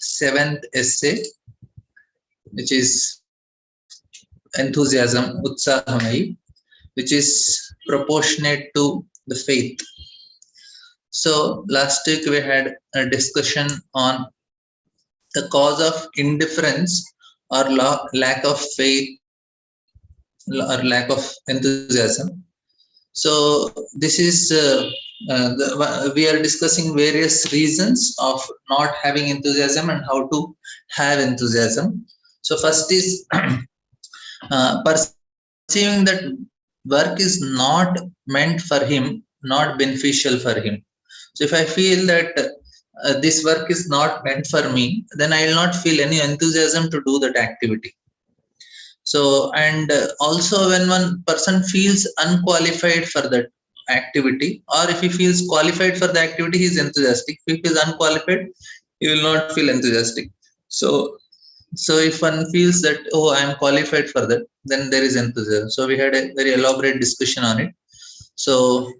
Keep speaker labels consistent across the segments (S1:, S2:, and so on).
S1: seventh essay, which is enthusiasm, utsahamai, which is proportionate to the faith. So last week we had a discussion on the cause of indifference or lack of faith or lack of enthusiasm. So this is we are discussing various reasons of not having enthusiasm and how to have enthusiasm. So first is perceiving that work is not meant for him, not beneficial for him. So if I feel that this work is not meant for me, then I will not feel any enthusiasm to do that activity. So, and also when one person feels unqualified for that activity, or if he feels qualified for the activity, he is enthusiastic. If he feels unqualified, he will not feel enthusiastic. So if one feels that, oh, I am qualified for that, then there is enthusiasm. So we had a very elaborate discussion on it. So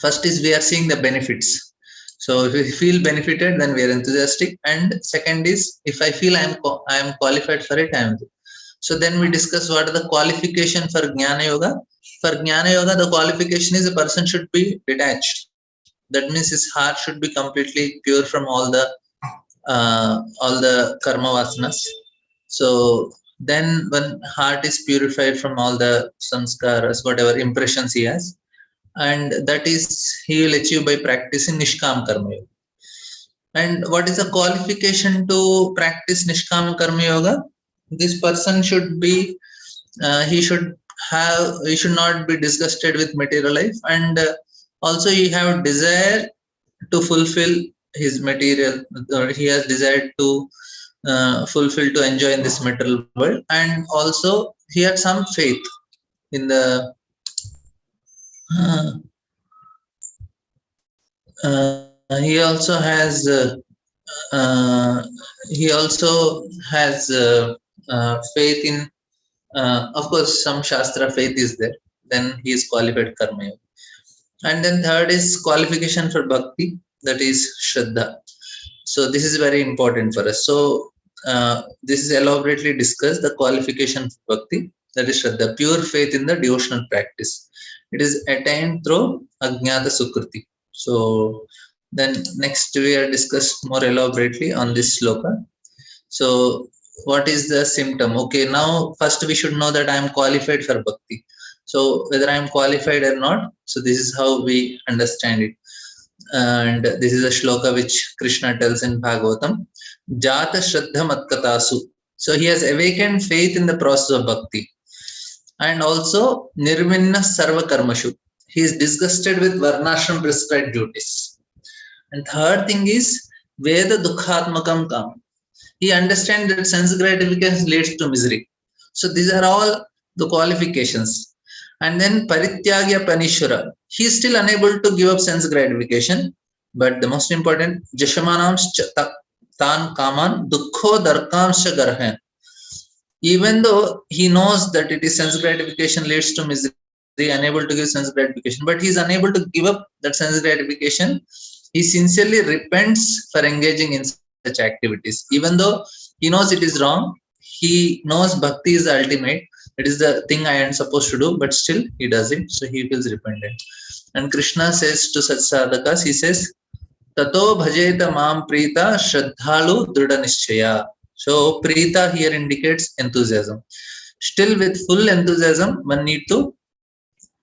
S1: first is we are seeing the benefits. So if we feel benefited, then we are enthusiastic. And second is, if I feel I am qualified for it, I am. So then we discuss what are the qualification for Jnana Yoga. For Jnana Yoga, the qualification is a person should be detached. That means his heart should be completely pure from all the karma vasanas. So then when heart is purified from all the samskaras, whatever impressions he has, and that is he will achieve by practicing Nishkam Karma Yoga. And what is the qualification to practice Nishkam Karma Yoga? This person should be, he should not be disgusted with material life, and also he have desire to fulfill his material, or he has desired to fulfill, to enjoy in this material world, and also he had some faith in the he also has faith in, of course, some Shastra faith is there, then he is qualified Karma Yoga. And then third is qualification for Bhakti, that is Shraddha. So this is very important for us. So this is elaborately discussed, the qualification for Bhakti, that is Shraddha, pure faith in the devotional practice. It is attained through Ajnata Sukriti. So then next we are discussed more elaborately on this sloka. So what is the symptom? Okay, now first we should know that I am qualified for Bhakti. So whether I am qualified or not, so this is how we understand it. And this is a shloka which Krishna tells in Bhagavatam. Jata Shraddha Matkatasu. So he has awakened faith in the process of Bhakti. And also Nirvinna Sarva Karmashu. He is disgusted with Varnashram prescribed duties. And third thing is Veda Dukhatmakam Kam. He understands that sense gratification leads to misery. So these are all the qualifications. And then Parityagya Panishwara. He is still unable to give up sense gratification. But the most important, Jashamanam Tan Kaman Dukho Darkamsha Garhan. Even though he knows that it is sense gratification leads to misery, unable to give sense gratification, but he is unable to give up that sense gratification. He sincerely repents for engaging in such activities. Even though he knows it is wrong, he knows Bhakti is the ultimate. It is the thing I am supposed to do, but still he does it. So he feels repentant. And Krishna says to such sadhakas, he says, Tato bhajeta mam prita shraddhalu drida nishchaya. So prita here indicates enthusiasm. Still with full enthusiasm, one need to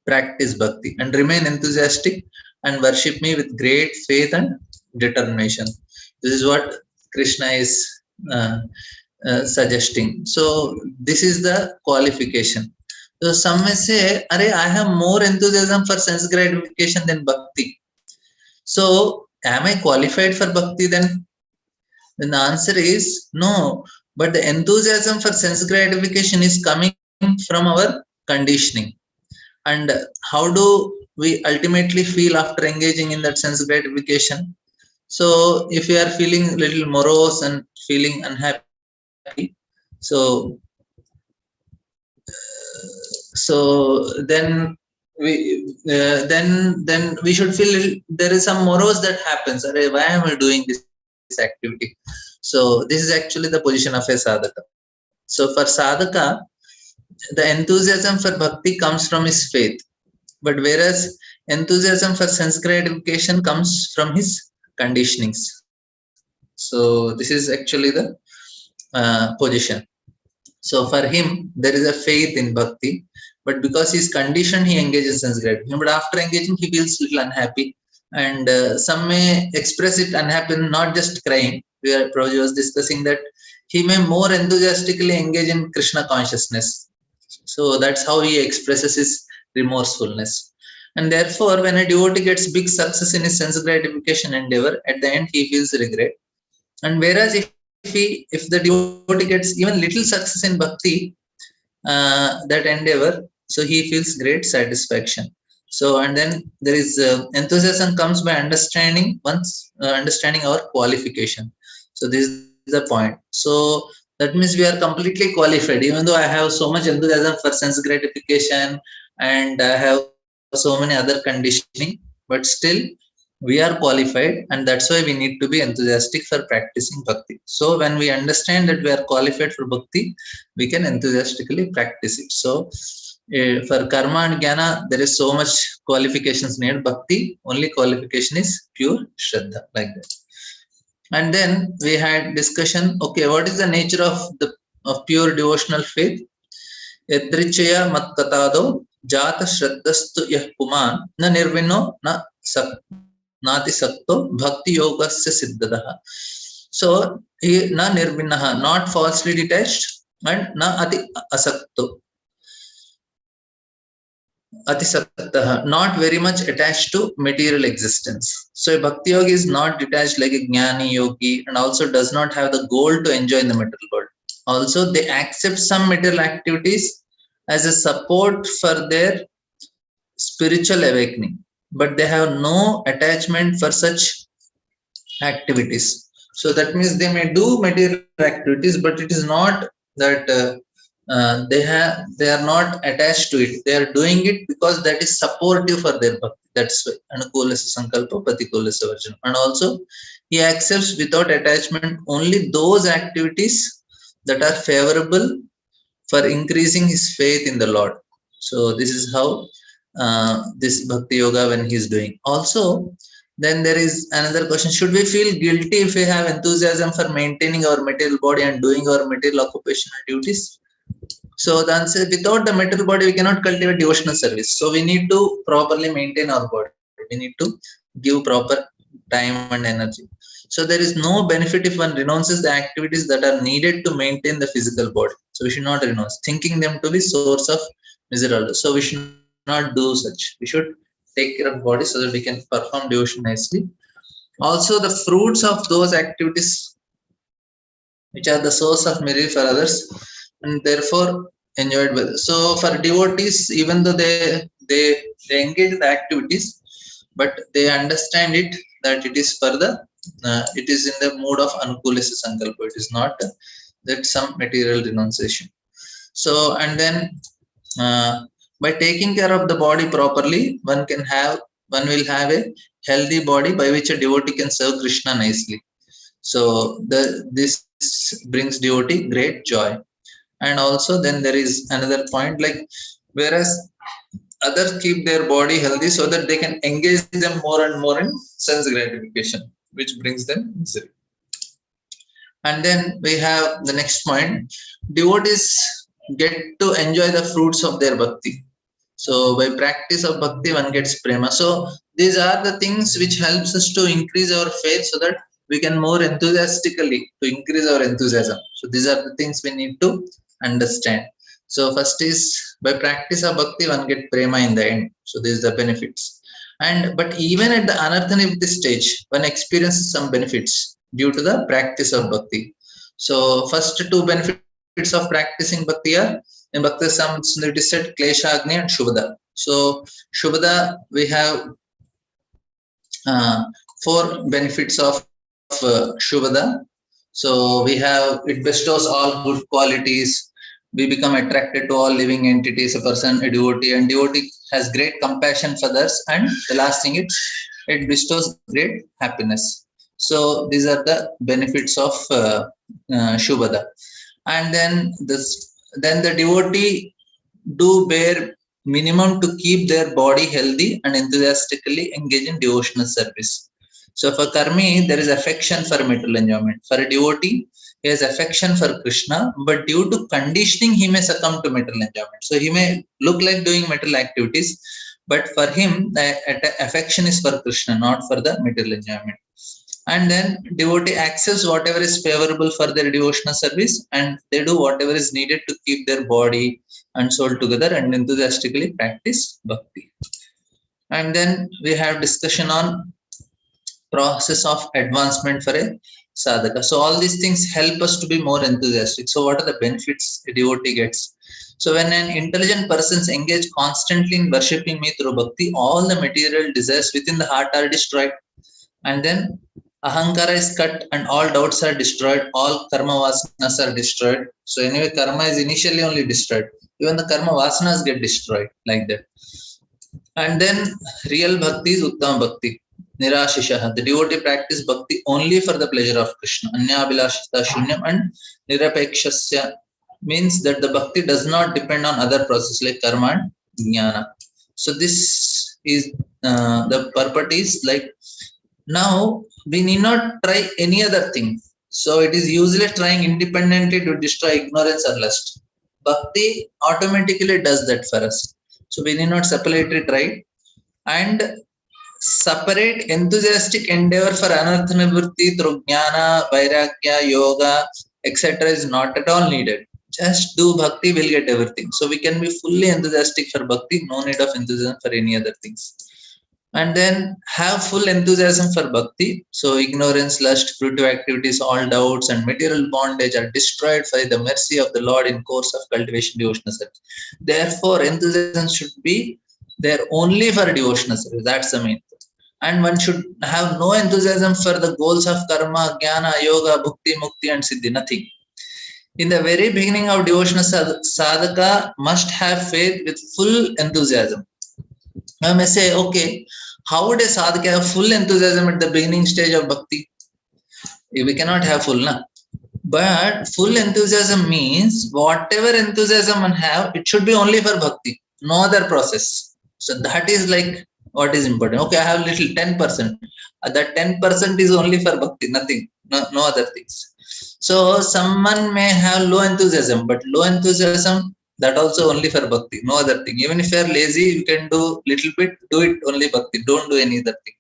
S1: practice Bhakti and remain enthusiastic and worship me with great faith and determination. This is what Krishna is suggesting. So this is the qualification. So some may say, Arey, I have more enthusiasm for sense gratification than Bhakti. So am I qualified for Bhakti then? Then the answer is no. But the enthusiasm for sense gratification is coming from our conditioning. And how do we ultimately feel after engaging in that sense gratification? So if we are feeling a little morose and feeling unhappy, so then we should feel there is some morose that happens. Why am I doing this? activity. So this is actually the position of a sadhaka. So for sadhaka, the enthusiasm for bhakti comes from his faith, but whereas enthusiasm for sense gratification comes from his conditionings. So this is actually the position. So for him, there is a faith in bhakti, but because he's conditioned, he engages sense gratification. But after engaging, he feels little unhappy, and some may express it unhappy, not just crying. Prabhuji was discussing that he may more enthusiastically engage in Krishna consciousness. So that's how he expresses his remorsefulness. And therefore, when a devotee gets big success in his sense gratification endeavor, at the end he feels regret. And whereas if the devotee gets even little success in bhakti, that endeavor, so he feels great satisfaction. So, and then there is enthusiasm comes by understanding understanding our qualification. So this is the point. So that means we are completely qualified, even though I have so much enthusiasm for sense gratification and I have so many other conditioning, but still we are qualified, and that's why we need to be enthusiastic for practicing bhakti. So when we understand that we are qualified for bhakti, we can enthusiastically practice it. So for karma and jnana, there is so much qualifications needed. Bhakti, only qualification is pure shraddha, like that. And then we had discussion, okay, what is the nature of pure devotional faith? Yadrichaya matkatado jata shraddhastu yah puman na nirvino na nati sakto bhakti yogasya siddhadaha. So na nirvinaha, not falsely detached, and na ati asakto, atisaktaha, not very much attached to material existence. So a bhakti yogi is not detached like a jnani yogi, and also does not have the goal to enjoy in the material world. Also, they accept some material activities as a support for their spiritual awakening, but they have no attachment for such activities. So that means they may do material activities, but it is not that they are not attached to it. They are doing it because that is supportive for their bhakti. That's why anukulasa sankalpa patikulasa varjana. And also he accepts without attachment only those activities that are favorable for increasing his faith in the Lord. So this is how this bhakti yoga when he is doing. Also, then there is another question: should we feel guilty if we have enthusiasm for maintaining our material body and doing our material occupational duties? So the answer: without the material body, we cannot cultivate devotional service. So we need to properly maintain our body. We need to give proper time and energy. So there is no benefit if one renounces the activities that are needed to maintain the physical body. So we should not renounce, thinking them to be source of misery. So we should not do such. We should take care of body so that we can perform devotion nicely. Also, the fruits of those activities, which are the source of misery for others, and therefore enjoyed by others. So for devotees, even though they engage in the activities, but they understand it that it is for the it is in the mood of anukulasa sankalpa. It is not that some material renunciation. So and then by taking care of the body properly, one will have a healthy body by which a devotee can serve Krishna nicely. So this brings devotee great joy. And also then there is another point, like whereas others keep their body healthy so that they can engage them more and more in sense gratification, which brings them misery. And then we have the next point: devotees get to enjoy the fruits of their bhakti. So by practice of bhakti, one gets prema. So these are the things which helps us to increase our faith so that we can more enthusiastically to increase our enthusiasm. So these are the things we need to understand. So first is by practice of bhakti, one get prema in the end. So these are the benefits. But even at the anarthanivritti stage, one experiences some benefits due to the practice of bhakti. So first two benefits of practicing bhakti are, in Bhakti Samsmriti it is said, Klesha Agni and Shubhada. So Shubhada, we have 4 benefits of Shubhada. So we have, it bestows all good qualities. We become attracted to all living entities, a person, a devotee, and devotee has great compassion for others. And the last thing, it bestows great happiness. So these are the benefits of Shubhada. And then the devotee do bear minimum to keep their body healthy and enthusiastically engage in devotional service. So for karmi, there is affection for material enjoyment. For a devotee, he has affection for Krishna, but due to conditioning, he may succumb to material enjoyment. So he may look like doing material activities, but for him, the affection is for Krishna, not for the material enjoyment. And then devotee accepts whatever is favorable for their devotional service, and they do whatever is needed to keep their body and soul together and enthusiastically practice bhakti. And then we have discussion on process of advancement for a sadhaka. So all these things help us to be more enthusiastic. So what are the benefits a devotee gets? So when an intelligent person is engaged constantly in worshipping me through bhakti, all the material desires within the heart are destroyed. And then ahankara is cut and all doubts are destroyed, all karma vasanas are destroyed. So anyway, karma is initially only destroyed. Even the karma vasanas get destroyed like that. And then real bhakti is uttama bhakti. Nirashishah. The devotee practice bhakti only for the pleasure of Krishna. Anyabhilashita shunyam and nirapekshasya means that the bhakti does not depend on other processes like karma and jnana. So this is the purport is like, now we need not try any other thing. So it is usually trying independently to destroy ignorance or lust. Bhakti automatically does that for us. So we need not separately try. And separate enthusiastic endeavor for anartha nivritti through jnana, vairagya, yoga, etc. is not at all needed. Just do bhakti, will get everything. So we can be fully enthusiastic for bhakti, no need of enthusiasm for any other things. And then have full enthusiasm for bhakti. So ignorance, lust, fruitive activities, all doubts and material bondage are destroyed by the mercy of the Lord in course of cultivation devotional service. Therefore, enthusiasm should be there only for devotional service. That's the main. And one should have no enthusiasm for the goals of karma, jnana, yoga, bhukti, mukti and siddhi, nothing. In the very beginning of devotional sadhaka must have faith with full enthusiasm. Now I may say, okay, how would a sadhaka have full enthusiasm at the beginning stage of bhakti? We cannot have full, na? But full enthusiasm means whatever enthusiasm one have, it should be only for bhakti, no other process. So that is like what is important. Okay, I have little 10%. That 10% is only for bhakti, nothing, no other things. So someone may have low enthusiasm, but low enthusiasm, that also only for bhakti, no other thing. Even if you are lazy, you can do little bit, do it only bhakti, don't do any other thing.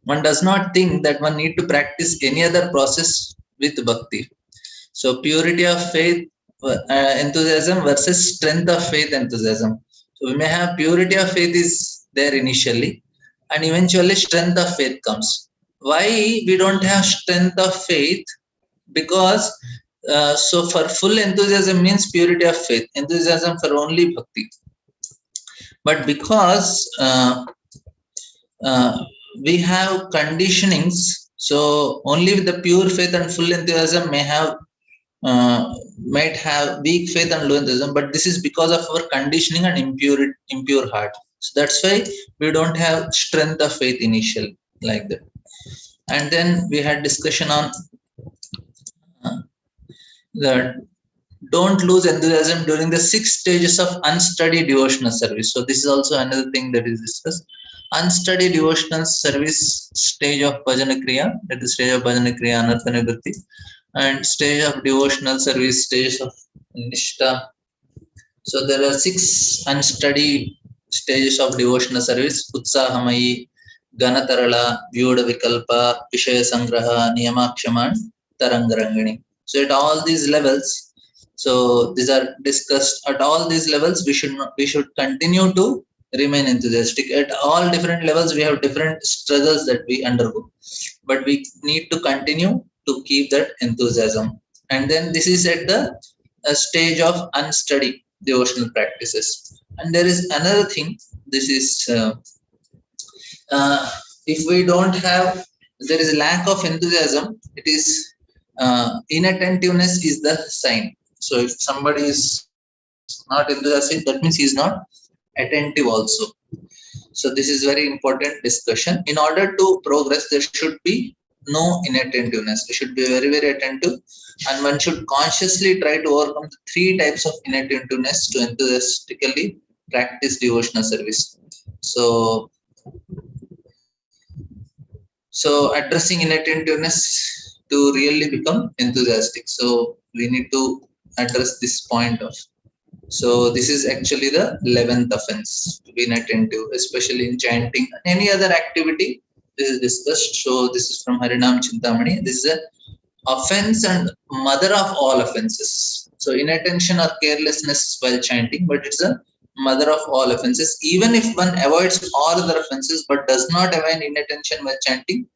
S1: One does not think that one need to practice any other process with bhakti. So purity of faith, enthusiasm versus strength of faith, enthusiasm. So we may have purity of faith is there initially, and eventually strength of faith comes. Why we don't have strength of faith? Because so for full enthusiasm means purity of faith, enthusiasm for only bhakti. But because we have conditionings, so only with the pure faith and full enthusiasm might have weak faith and low enthusiasm, but this is because of our conditioning and impure heart. So that's why we don't have strength of faith initial like that. And then we had discussion on that don't lose enthusiasm during the 6 stages of unstudied devotional service. So this is also another thing that is discussed. Unstudied devotional service stage of bhajana kriya, that is stage of bhajana kriya, anartha nivritti, and stage of devotional service, stage of nishtha. So there are 6 unstudied stages of devotional service: utsahamayi, ganatarala, vyuda vikalpa, vishaya sangraha, niyamakshama, tarangarangini. So at all these levels, so these are discussed. At all these levels, we should continue to remain enthusiastic. At all different levels, we have different struggles that we undergo, but we need to continue to keep that enthusiasm. And then this is at the stage of unstudied devotional practices. And there is another thing. This is if we don't have, there is lack of enthusiasm. It is inattentiveness is the sign. So if somebody is not enthusiastic, that means he is not attentive also. So this is very important discussion. In order to progress, there should be no inattentiveness. We should be very, very attentive, and one should consciously try to overcome the three types of inattentiveness to enthusiastically practice devotional service. So, addressing inattentiveness to really become enthusiastic. So we need to address this point of. So this is actually the 11th offense, to be inattentive, especially in chanting and any other activity. This is discussed. So this is from Harinam Chintamani. This is a offense and mother of all offenses. So inattention or carelessness while chanting, but it's a mother of all offenses. Even if one avoids all other offenses but does not avoid inattention while chanting,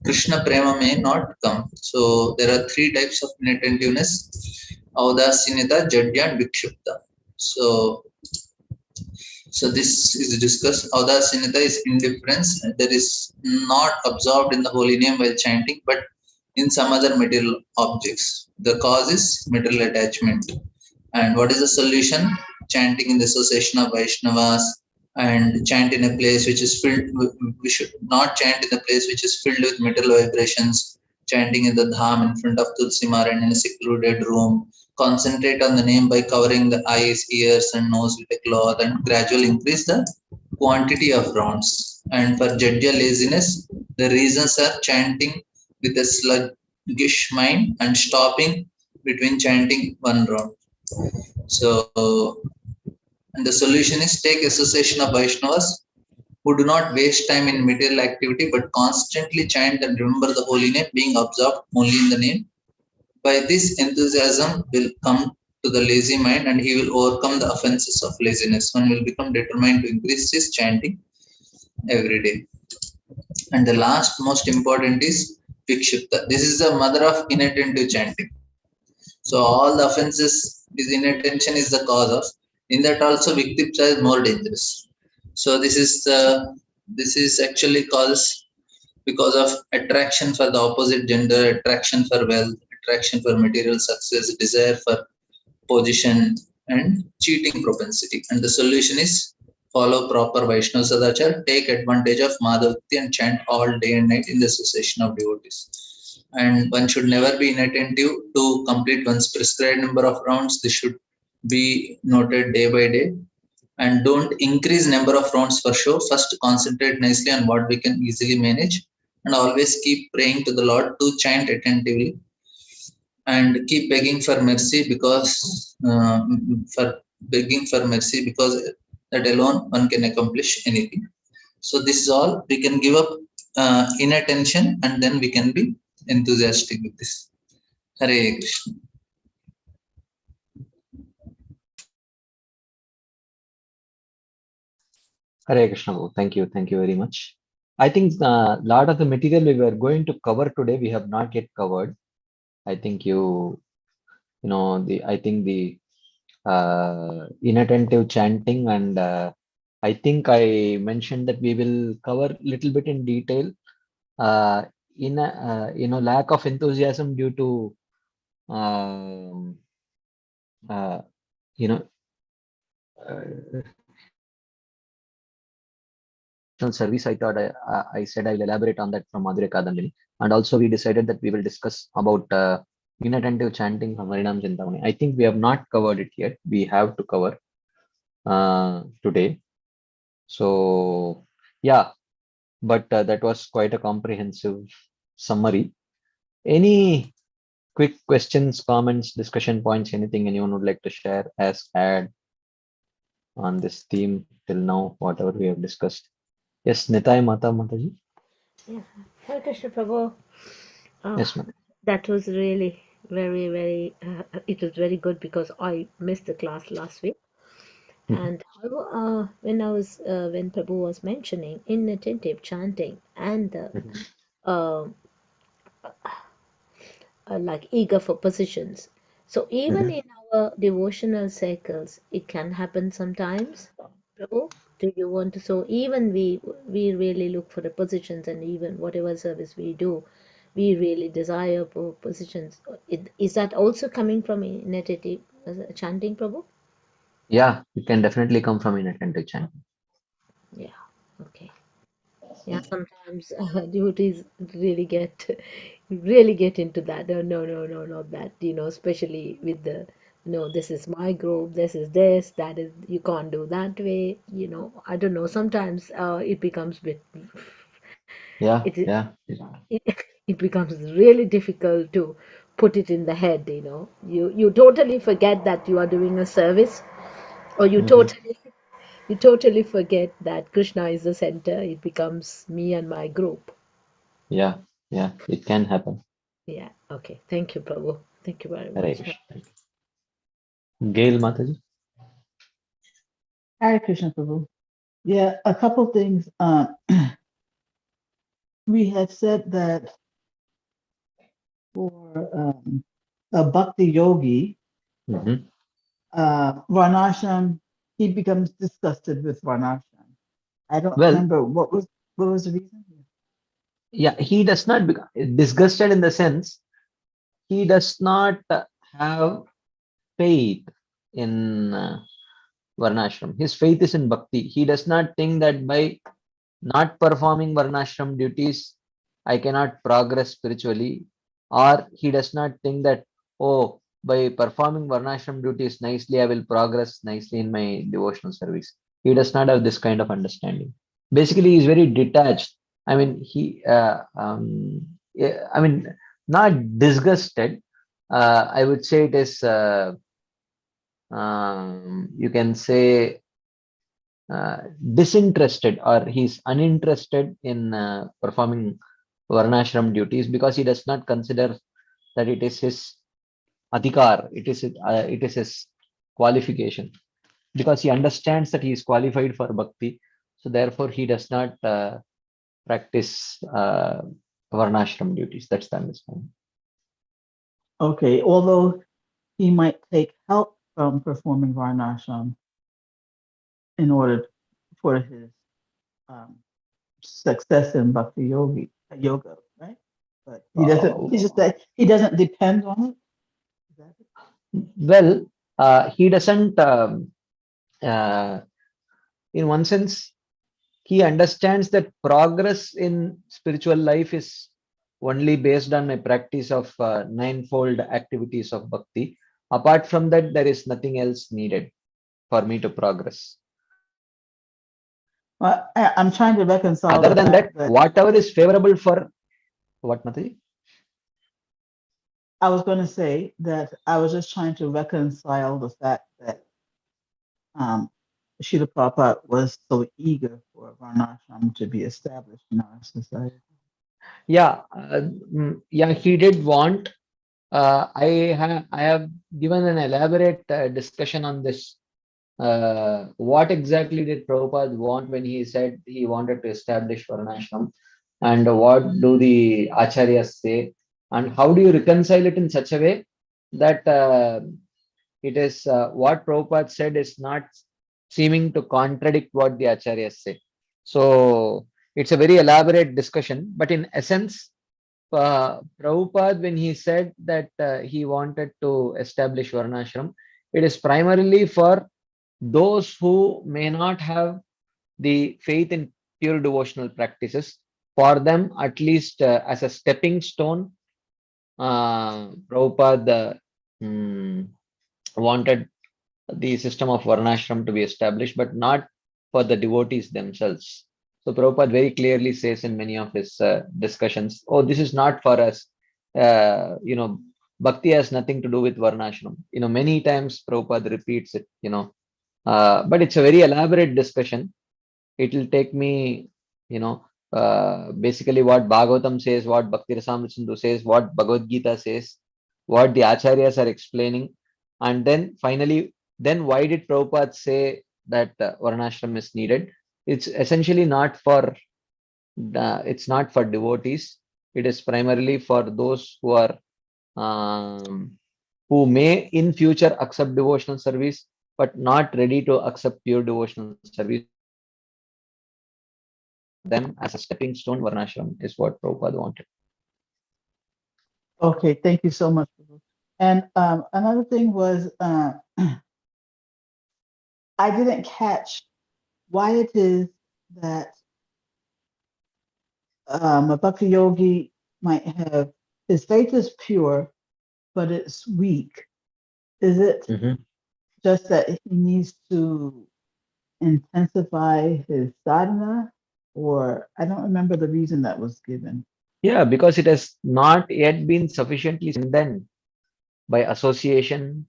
S1: Krishna prema may not come. So there are three types of inattentiveness: Audasinita, Jadya, and Vikshupta. So this is discussed. Audasinita is indifference that is not absorbed in the holy name while chanting, but in some other material objects. The cause is material attachment. And what is the solution? Chanting in the association of Vaishnavas, and chant in a place which is filled. We should not chant in a place which is filled with material vibrations. Chanting in the dham in front of Tulsi Maran in a secluded room. Concentrate on the name by covering the eyes, ears, and nose with a cloth, and gradually increase the quantity of rounds. And for Jadya laziness, the reasons are chanting with a sluggish mind and stopping between chanting one round. So, and the solution is take association of Vaishnavas who do not waste time in material activity but constantly chant and remember the holy name, being absorbed only in the name. By this, enthusiasm will come to the lazy mind and he will overcome the offenses of laziness. One will become determined to increase his chanting every day. And the last most important is Vikshipta. This is the mother of inattentive chanting. So all the offenses is inattention is the cause of. In that also Viktipcha is more dangerous. So this is actually cause because of attraction for the opposite gender, attraction for wealth, attraction for material success, desire for position, and cheating propensity. And the solution is follow proper Vaishnava Sadachar, take advantage of Madhavakti and chant all day and night in the association of devotees. And one should never be inattentive to complete one's prescribed number of rounds. This should be noted day by day. And don't increase number of rounds for show. First concentrate nicely on what we can easily manage, and always keep praying to the Lord to chant attentively, and keep begging for mercy because that alone one can accomplish anything. So this is all. We can give up inattention and then we can be enthusiastic with this. Hare Krishna.
S2: Hare Krishna. Thank you very much. I think a lot of the material we were going to cover today we have not yet covered. I think the inattentive chanting, and I think I mentioned that we will cover little bit in detail lack of enthusiasm due to um, uh, you know uh, service. I thought I said I will elaborate on that from Madhurya Kadambini, and also we decided that we will discuss about inattentive chanting from Harinam Chintamani. I think we have not covered it yet. We have to cover today. So yeah, but that was quite a comprehensive summary. Any quick questions, comments, discussion points, anything anyone would like to share, add on this theme till now, whatever we have discussed? Yes, Nitai Mataji.
S3: Yeah, Hare Krishna Prabhu.
S2: Yes, ma'am.
S3: That was really very, very, it was very good because I missed the class last week. And when Prabhu was mentioning inattentive chanting and uh, like eager for positions. So even in our devotional circles, it can happen sometimes. Prabhu, do you want to? So even we really look for the positions, and even whatever service we do, we really desire for positions. Is that also coming from inattentive chanting, Prabhu?
S2: Yeah, it can definitely come from inattentive chanting.
S3: Yeah. Okay. Yeah, sometimes devotees really get into that. Oh, no, no, no, not that. Especially with the, no, this is my group, this is this, that is, you can't do that way. I don't know. Sometimes it becomes bit,
S2: Yeah,
S3: it,
S2: yeah,
S3: it, it becomes really difficult to put it in the head. You totally forget that you are doing a service, or you totally forget that Krishna is the center. It becomes me and my group.
S2: yeah, yeah. It can happen.
S3: Yeah. Okay. Thank you, Prabhu. Thank you very
S2: Hare
S3: much.
S2: Krishna. Gail Mataji.
S4: Hare Krishna Prabhu. Yeah, a couple things. We had said that for a bhakti yogi,
S2: Mhm.
S4: varnashram, he becomes disgusted with varnashram. I don't
S2: Well,
S4: remember what was the reason.
S2: yeah, he does not become disgusted in the sense he does not have faith in Varnashram. His faith is in Bhakti. He does not think that by not performing Varnashram duties, I cannot progress spiritually, or he does not think that, oh, by performing Varnashram duties nicely, I will progress nicely in my devotional service. He does not have this kind of understanding. Basically, he is very detached. I mean, yeah, I mean, not disgusted. I would say it is, you can say, disinterested, or he's uninterested in performing varnashram duties, because he does not consider that it is his adhikar, it is his qualification, because he understands that he is qualified for bhakti, so therefore he does not practice varnashram duties. That's the understanding.
S4: Okay, although he might take help from performing varnashram in order for his um, success in bhakti yoga, right? But he doesn't. He's just that he doesn't depend on it. Is that it?
S2: Well, he doesn't, uh, in one sense, he understands that progress in spiritual life is only based on my practice of ninefold activities of bhakti. Apart from that, there is nothing else needed for me to progress.
S4: Well, I'm trying to reconcile
S2: Other
S4: the
S2: than that,
S4: fact that
S2: whatever is favorable for what, Mataji?
S4: I was going to say that I was just trying to reconcile the fact that Srila Prabhupada was so eager for Varnashram to be established in our society.
S2: Yeah, yeah, he did want. I have given an elaborate discussion on this. What exactly did Prabhupada want when he said he wanted to establish Varnashram, and what do the acharyas say, and how do you reconcile it in such a way that it is what Prabhupada said is not seeming to contradict what the acharyas say. So it's a very elaborate discussion, but in essence, Prabhupada, when he said that he wanted to establish Varnashram, it is primarily for those who may not have the faith in pure devotional practices. For them, at least as a stepping stone, Prabhupada wanted the system of Varnashram to be established, but not for the devotees themselves. So Prabhupada very clearly says in many of his discussions, oh, this is not for us. Bhakti has nothing to do with Varnashram. Many times Prabhupada repeats it, but it's a very elaborate discussion. It will take me, basically what Bhagavatam says, what Bhakti Rasamrita Sindhu says, what Bhagavad Gita says, what the acharyas are explaining, and then finally, then why did Prabhupada say that Varnashram is needed? It's essentially not for it's not for devotees. It is primarily for those who may in future accept devotional service, but not ready to accept pure devotional service. For them, as a stepping stone, Varnashram is what Prabhupada wanted.
S4: Okay, thank you so much. Prabhu. And another thing was I didn't catch why it is that a bhakti yogi might have his faith is pure, but it's weak. Is it just that he needs to intensify his sadhana, or I don't remember the reason that was given.
S2: Yeah, because it has not yet been sufficiently strengthened by association,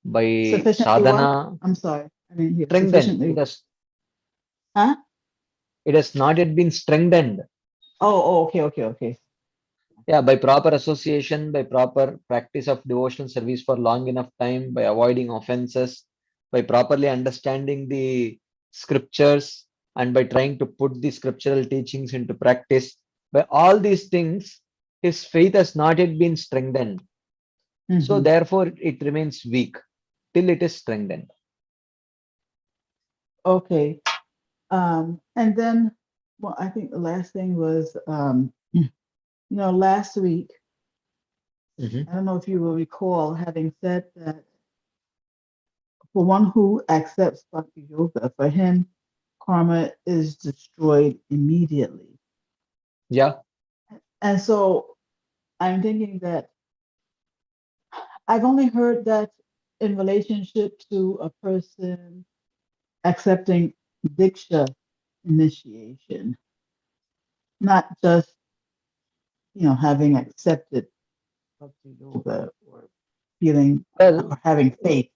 S2: by
S4: Sufficiently what?
S2: sadhana.
S4: I'm sorry, I didn't hear.
S2: Strengthened.
S4: Sufficiently,
S2: It has
S4: huh?
S2: it has not yet been strengthened.
S4: Okay.
S2: Yeah, by proper association, by proper practice of devotional service for long enough time, by avoiding offenses, by properly understanding the scriptures, and by trying to put the scriptural teachings into practice. By all these things, his faith has not yet been strengthened. So
S4: Mhm.
S2: therefore, it remains weak till it is strengthened.
S4: Okay. And then, well, I think the last thing was, last week,
S2: Mhm.
S4: I don't know if you will recall having said that for one who accepts Bhakti Yoga, for him, karma is destroyed immediately.
S2: Yeah.
S4: And so I'm thinking that I've only heard that in relationship to a person accepting Diksha initiation, not just, having accepted Bhakti Yoga or feeling
S2: Well,
S4: or having faith.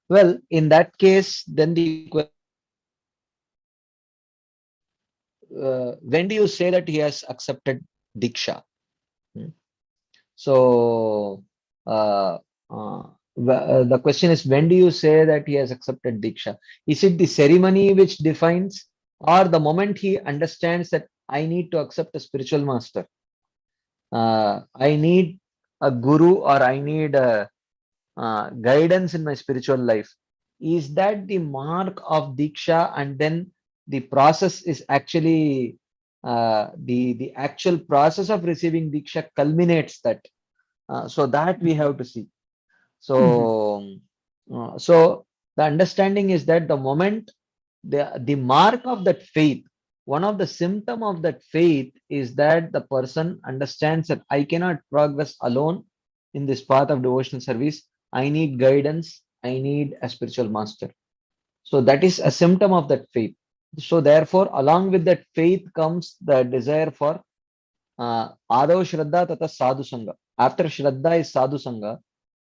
S2: well, in that case, then the question when do you say that he has accepted Diksha? Hmm. So the question is, when do you say that he has accepted Diksha? Is it the ceremony which defines, or the moment he understands that I need to accept a spiritual master? I need a guru, or I need a guidance in my spiritual life. Is that the mark of Diksha, and then the process is actually the actual process of receiving Diksha culminates that. So that we have to see.
S4: Mhm.
S2: So the understanding is that the moment the mark of that faith, one of the symptom of that faith is that the person understands that I cannot progress alone in this path of devotional service. I need guidance. I need a spiritual master. So that is a symptom of that faith. So therefore, along with that faith comes the desire for Adav Shraddha Tata Sadhu Sangha. After Shraddha is Sadhu Sangha.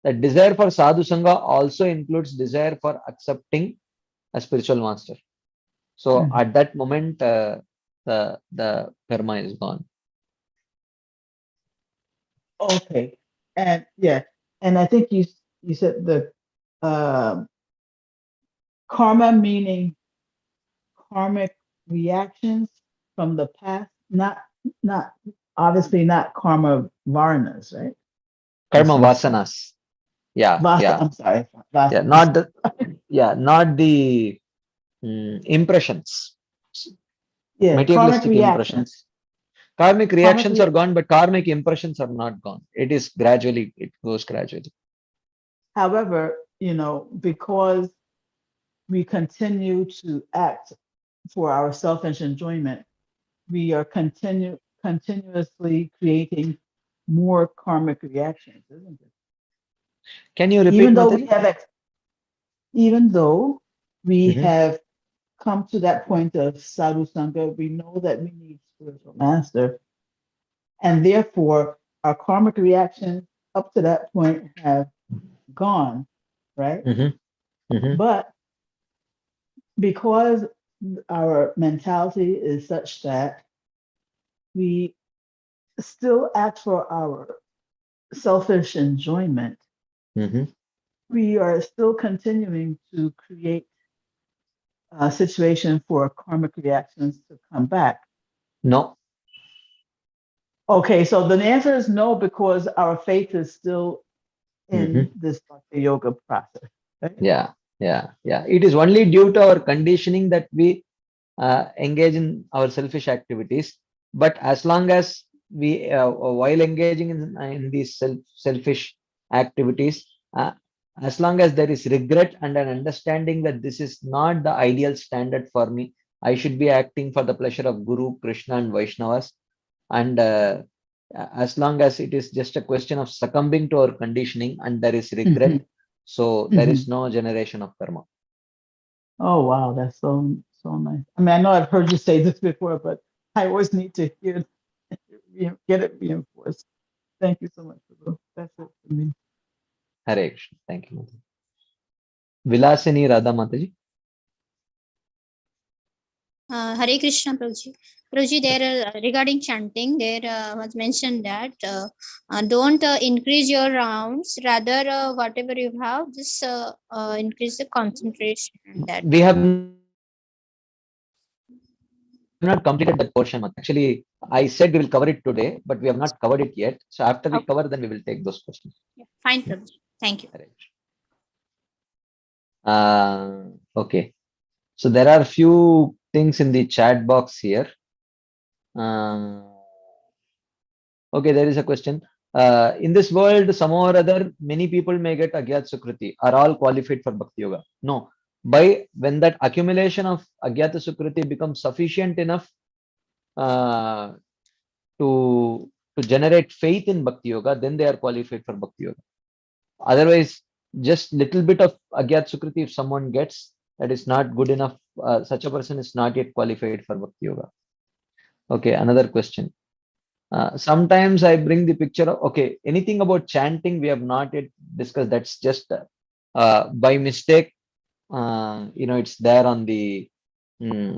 S2: The desire for Sadhu Sangha also includes desire for accepting a spiritual master. So
S4: Mhm.
S2: at that moment, the karma is gone.
S4: Okay. And yeah, and I think you said the um karma meaning karmic reactions from the past, not obviously not karma varnas, right? Or
S2: Karma
S4: samskara.
S2: vasanas. Yeah,
S4: Vasa,
S2: yeah,
S4: I'm sorry,
S2: yeah.
S4: vasanas.
S2: Not the not the impressions,
S4: Yeah, karmic
S2: materialistic
S4: reactions.
S2: impressions. Karmic
S4: Karmic
S2: reactions are
S4: re-
S2: gone, but karmic impressions are not gone. It is gradually. It goes gradually.
S4: However, because we continue to act for our selfish enjoyment, we are continuously creating more karmic reactions, isn't it?
S2: Can you repeat,
S4: Even though we
S2: Mataji?
S4: have even though we
S2: Mm-hmm.
S4: have come to that point of sadhu sangha, we know that we need spiritual master, and therefore our karmic reactions up to that point have gone, right?
S2: Mm-hmm. Mm-hmm.
S4: But because our mentality is such that we still act for our selfish enjoyment,
S2: Mm-hmm.
S4: we are still continuing to create a situation for karmic reactions to come back.
S2: No.
S4: Okay, so the answer is no, because our faith is still in
S2: Mm-hmm.
S4: this bhakti yoga process. Right?
S2: Yeah. Yeah. Yeah. It is only due to our conditioning that we engage in our selfish activities. But as long as we, while engaging in these selfish activities, as long as there is regret and an understanding that this is not the ideal standard for me, I should be acting for the pleasure of Guru, Krishna, and Vaishnavas. And as long as it is just a question of succumbing to our conditioning and there is regret, so there is no generation of karma.
S4: Oh, wow. That's so nice. I mean, I know I've heard you say this before, but I always need to hear, get it reinforced. Thank you so much, Prabhu. That's it for me.
S2: Hare Krishna. Thank you, Mataji. Vilasini Radha Mataji.
S5: Hare Krishna, Prabhuji. Prabhuji, there regarding chanting, there was mentioned that don't increase your rounds. Rather, whatever you have, just increase the concentration. That
S2: We have not completed that portion. Actually, I said we will cover it today, but we have not covered it yet. So after we cover, then we will take those questions.
S5: fine, Prabhuji. Thank you.
S2: Okay. So there are few things in the chat box here. Okay, there is a question. In this world, somehow or other, many people may get Agyat Sukriti. Are all qualified for Bhakti Yoga? No. When that accumulation of Agyata Sukriti becomes sufficient enough to generate faith in Bhakti Yoga, then they are qualified for Bhakti Yoga. Otherwise, just little bit of Agyat Sukriti if someone gets, that is not good enough. Such a person is not yet qualified for Bhakti Yoga. Okay, another question. Sometimes I bring the picture of, okay, anything about chanting we have not yet discussed. That's just by mistake. It's there on the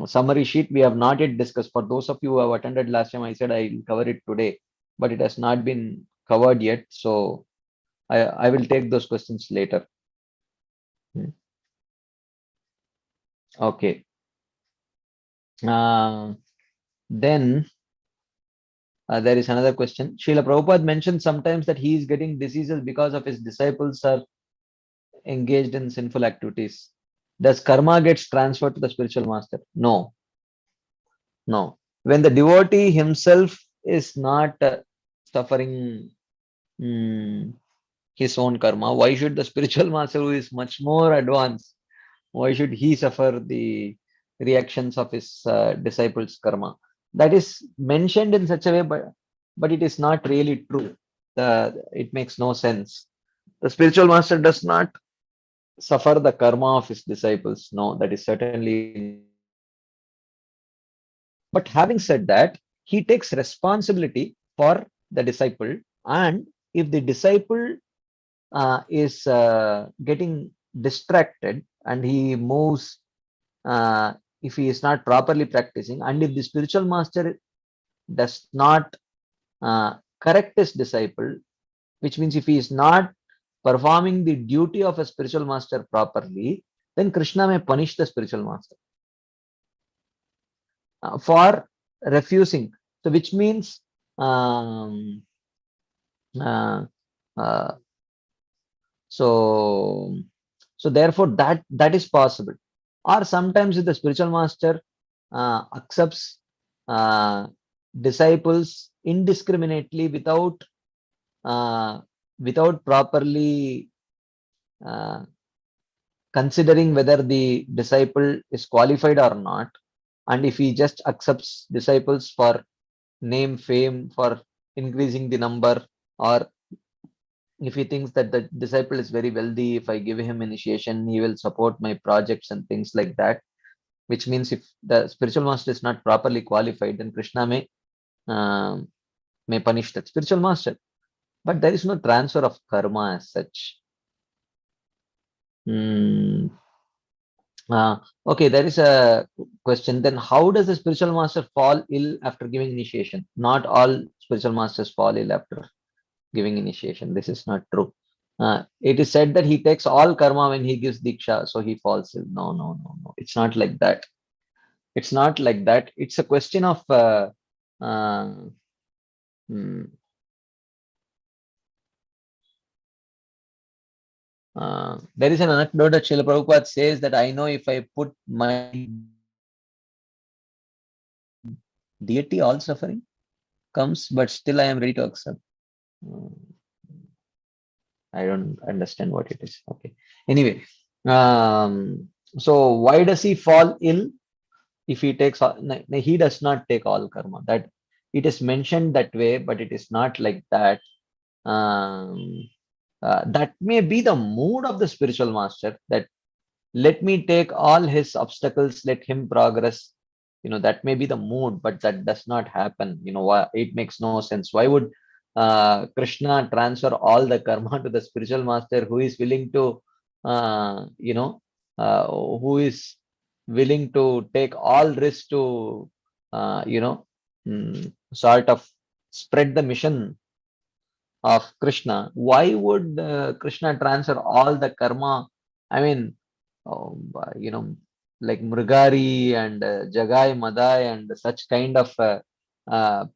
S2: summary sheet. We have not yet discussed. For those of you who have attended last time, I said I will cover it today, but it has not been covered yet. So I will take those questions later. Okay. Then there is another question. Srila Prabhupada mentioned sometimes that he is getting diseases because of his disciples are engaged in sinful activities. Does karma gets transferred to the spiritual master? No. No. When the devotee himself is not suffering his own karma, why should the spiritual master, who is much more advanced, why should he suffer the reactions of his disciples' karma? That is mentioned in such a way, but it is not really true. It makes no sense. The spiritual master does not suffer the karma of his disciples. No, that is certainly. But having said that, he takes responsibility for the disciple, and if the disciple is getting distracted and he moves, if he is not properly practicing, and if the spiritual master does not correct his disciple, which means if he is not performing the duty of a spiritual master properly, then Krishna may punish the spiritual master for refusing. So which means so therefore that is possible. Or sometimes if the spiritual master accepts disciples indiscriminately without properly considering whether the disciple is qualified or not, and if he just accepts disciples for name, fame, for increasing the number, or if he thinks that the disciple is very wealthy, if I give him initiation, he will support my projects and things like that, which means if the spiritual master is not properly qualified, then Krishna may punish that spiritual master. But there is no transfer of karma as such. Okay, there is a question. Then how does the spiritual master fall ill after giving initiation? Not all spiritual masters fall ill after giving initiation. This is not true. It is said that he takes all karma when he gives diksha, so he falls ill. No. It's not like that. It's not like that. It's a question of there is an anecdote that Srila Prabhupada says that I know if I put my deity, all suffering comes, but still I am ready to accept. I don't understand what it is. Okay. Anyway, so why does he fall ill? if he takes all, he does not take all karma. That it is mentioned that way, but it is not like that. That may be the mood of the spiritual master, that let me take all his obstacles, let him progress. That may be the mood, but that does not happen. Why? It makes no sense. Why would Krishna transfer all the karma to the spiritual master, who is willing to, who is willing to take all risks to, sort of spread the mission of Krishna? Why would Krishna transfer all the karma? I mean, like Mrigari and Jagai Madai and such kind of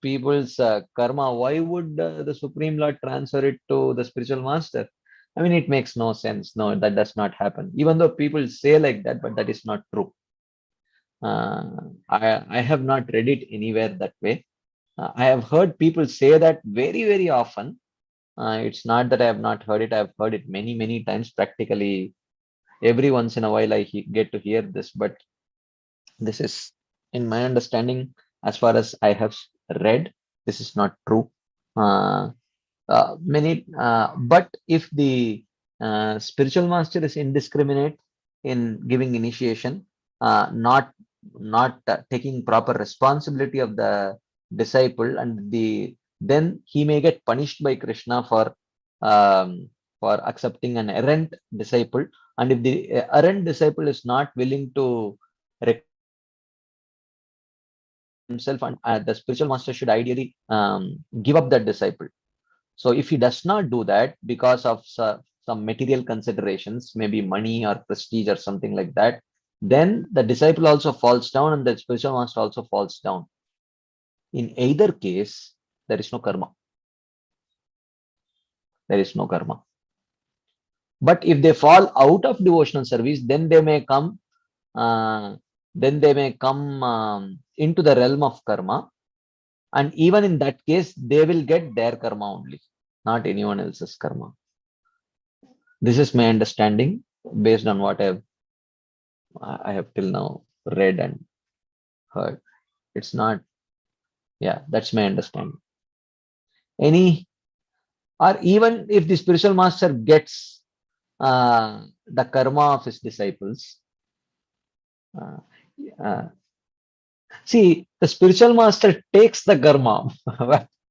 S2: people's karma. Why would the Supreme Lord transfer it to the spiritual master? I mean, it makes no sense. No, that does not happen. Even though people say like that, but that is not true. I have not read it anywhere that way. I have heard people say that very, very often. It's not that I have not heard it. I've heard it many, many times. Practically every once in a while I get to hear this, but this is, in my understanding, as far as I have read, this is not true. But if the spiritual master is indiscriminate in giving initiation, not taking proper responsibility of the disciple, and then he may get punished by Krishna for accepting an errant disciple. And if the errant disciple is not willing to himself, and the spiritual master should ideally give up that disciple. So if he does not do that because of some material considerations, maybe money or prestige or something like that, then the disciple also falls down and the spiritual master also falls down. In either case, there is no karma. There is no karma. But if they fall out of devotional service, then they may come into the realm of karma. And even in that case, they will get their karma only, not anyone else's karma. This is my understanding based on what I have till now read and heard. It's not, yeah, that's my understanding. Or even if the spiritual master gets the karma of his disciples, see, the spiritual master takes the karma.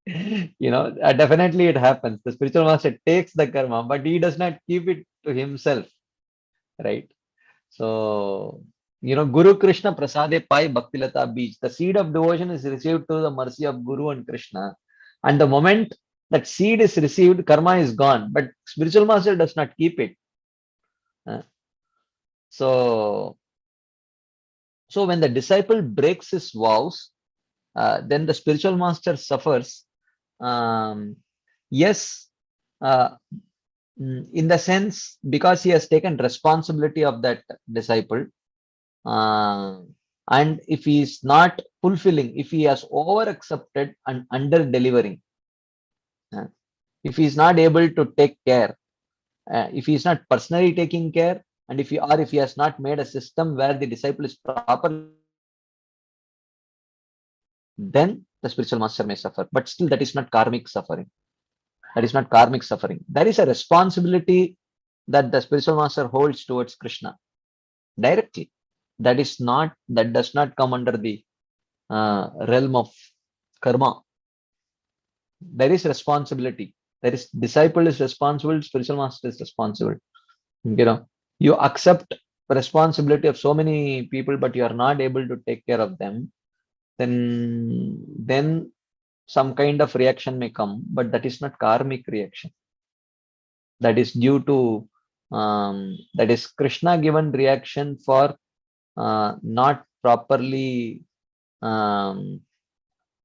S2: Definitely it happens. The spiritual master takes the karma, but he does not keep it to himself, right? So, Guru Krishna Prasade Pai Bhaktilata Beach. The seed of devotion is received through the mercy of Guru and Krishna. And the moment that seed is received, karma is gone. But spiritual master does not keep it. So when the disciple breaks his vows, then the spiritual master suffers. Yes, in the sense, because he has taken responsibility of that disciple. And if he is not fulfilling, if he has over accepted and under delivering, if he is not able to take care, if he is not personally taking care, and if he has not made a system where the disciple is properly, then the spiritual master may suffer. But still, that is not karmic suffering. That is not karmic suffering. There is a responsibility that the spiritual master holds towards Krishna directly. That does not come under the realm of karma. There is responsibility. There is disciple is responsible, spiritual master is responsible. You accept responsibility of so many people, but you are not able to take care of them. Then some kind of reaction may come, but that is not karmic reaction. That is due to that is Krishna given reaction for not properly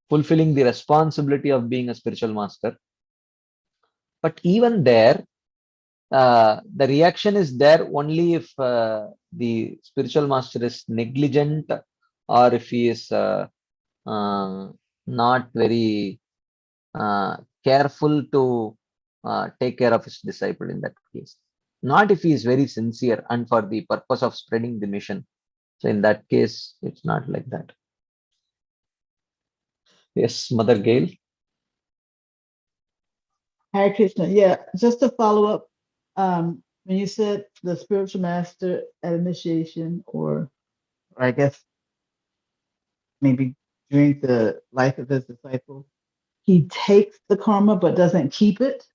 S2: fulfilling the responsibility of being a spiritual master. But even there, the reaction is there only if the spiritual master is negligent, or if he is not very careful to take care of his disciple in that case. Not if he is very sincere and for the purpose of spreading the mission. So in that case, it's not like that. Yes, Mother Gail.
S4: Hare Krishna. Yeah, just to follow up, when you said the spiritual master at initiation, or I guess maybe during the life of his disciple, he takes the karma but doesn't keep it.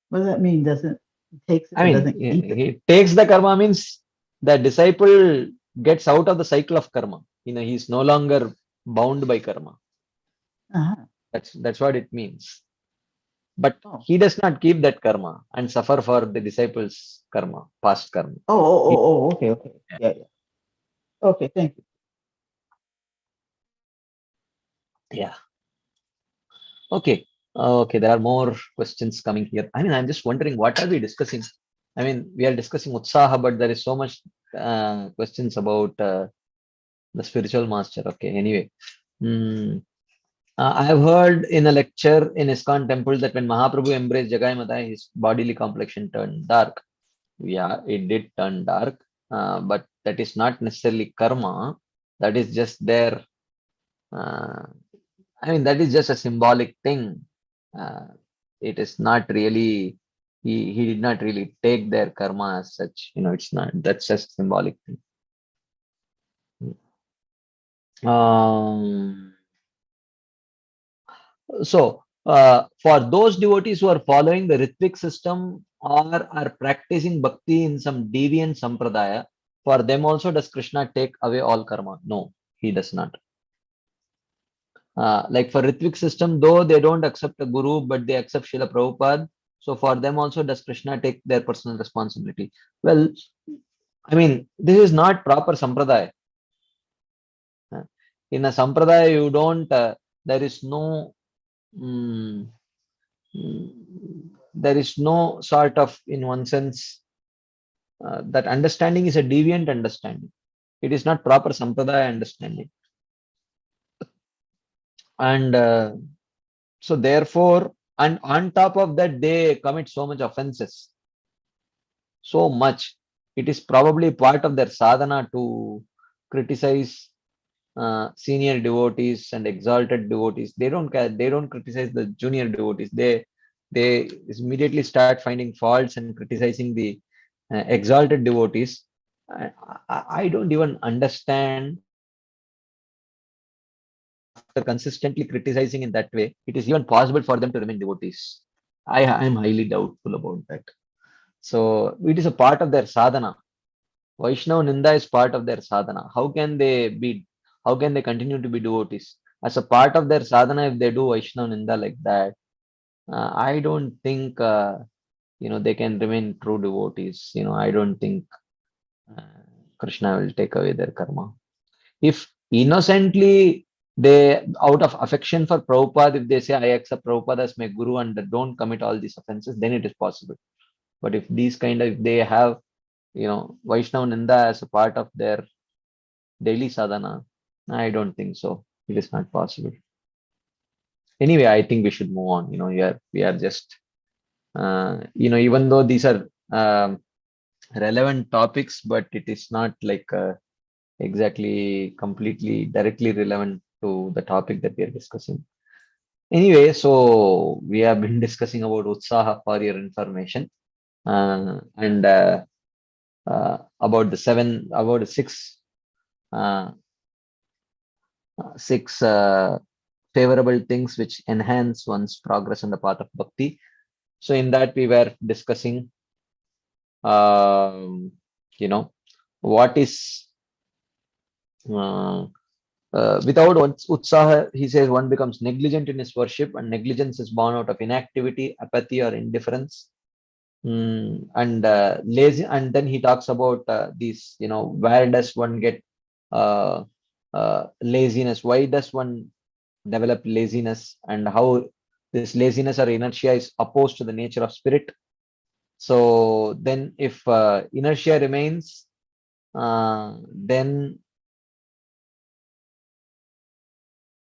S4: What does that mean? Doesn't he takes it
S2: I
S4: but
S2: mean,
S4: doesn't keep it?
S2: he takes the karma means the disciple gets out of the cycle of karma. He's no longer bound by karma.
S4: Uh-huh.
S2: That's what it means. But
S4: Oh.
S2: he does not keep that karma and suffer for the disciples' karma, past karma.
S4: Okay. Yeah. Okay, thank you.
S2: Yeah. Okay. Okay, there are more questions coming here. I mean, I'm just wondering, what are we discussing? I mean, we are discussing Utsaha, but there is so much questions about the spiritual master. Okay, anyway. I have heard in a lecture in ISKCON temple that when Mahaprabhu embraced Jagai Mata, his bodily complexion turned dark. Yeah, it did turn dark, but that is not necessarily karma. That is just their, I mean, that is just a symbolic thing. It is not really, he did not really take their karma as such. It's not, that's just symbolic thing. So, for those devotees who are following the Ritvik system or are practicing bhakti in some deviant sampradaya, for them also does Krishna take away all karma? No, he does not. Like for Ritvik system, though they don't accept a guru, but they accept Srila Prabhupada. So for them also does Krishna take their personal responsibility? Well, I mean, this is not proper sampradaya. In a sampradaya, you don't, there is no, there is no sort of, in one sense, that understanding is a deviant understanding. It is not proper sampradaya understanding. And so therefore, and on top of that, they commit so much offenses. So much. It is probably part of their sadhana to criticize senior devotees and exalted devotees. They don't care. They don't criticize the junior devotees. They immediately start finding faults and criticizing the exalted devotees. I don't even understand after consistently criticizing in that way, it is even possible for them to remain devotees. I am highly doubtful about that. So it is a part of their sadhana. Vaishnava Ninda is part of their sadhana. How can they continue to be devotees? As a part of their sadhana, if they do Vaishnava Ninda like that, I don't think, they can remain true devotees. I don't think uh, Krishna will take away their karma. If innocently they, out of affection for Prabhupada, if they say, I accept Prabhupada as my guru and don't commit all these offenses, then it is possible. But if if they have, Vaishnava Ninda as a part of their daily sadhana, I don't think so. It is not possible. Anyway, I think we should move on. We are just, even though these are relevant topics, but it is not like exactly completely directly relevant to the topic that we are discussing. Anyway, so we have been discussing about Utsaha for your information, and about the six favorable things which enhance one's progress on the path of bhakti. So in that we were discussing, what is without utsaha, he says one becomes negligent in his worship, and negligence is born out of inactivity, apathy, or indifference. And lazy. And then he talks about these, where does one get laziness? Why does one develop laziness, and how this laziness or inertia is opposed to the nature of spirit? So then if inertia remains, then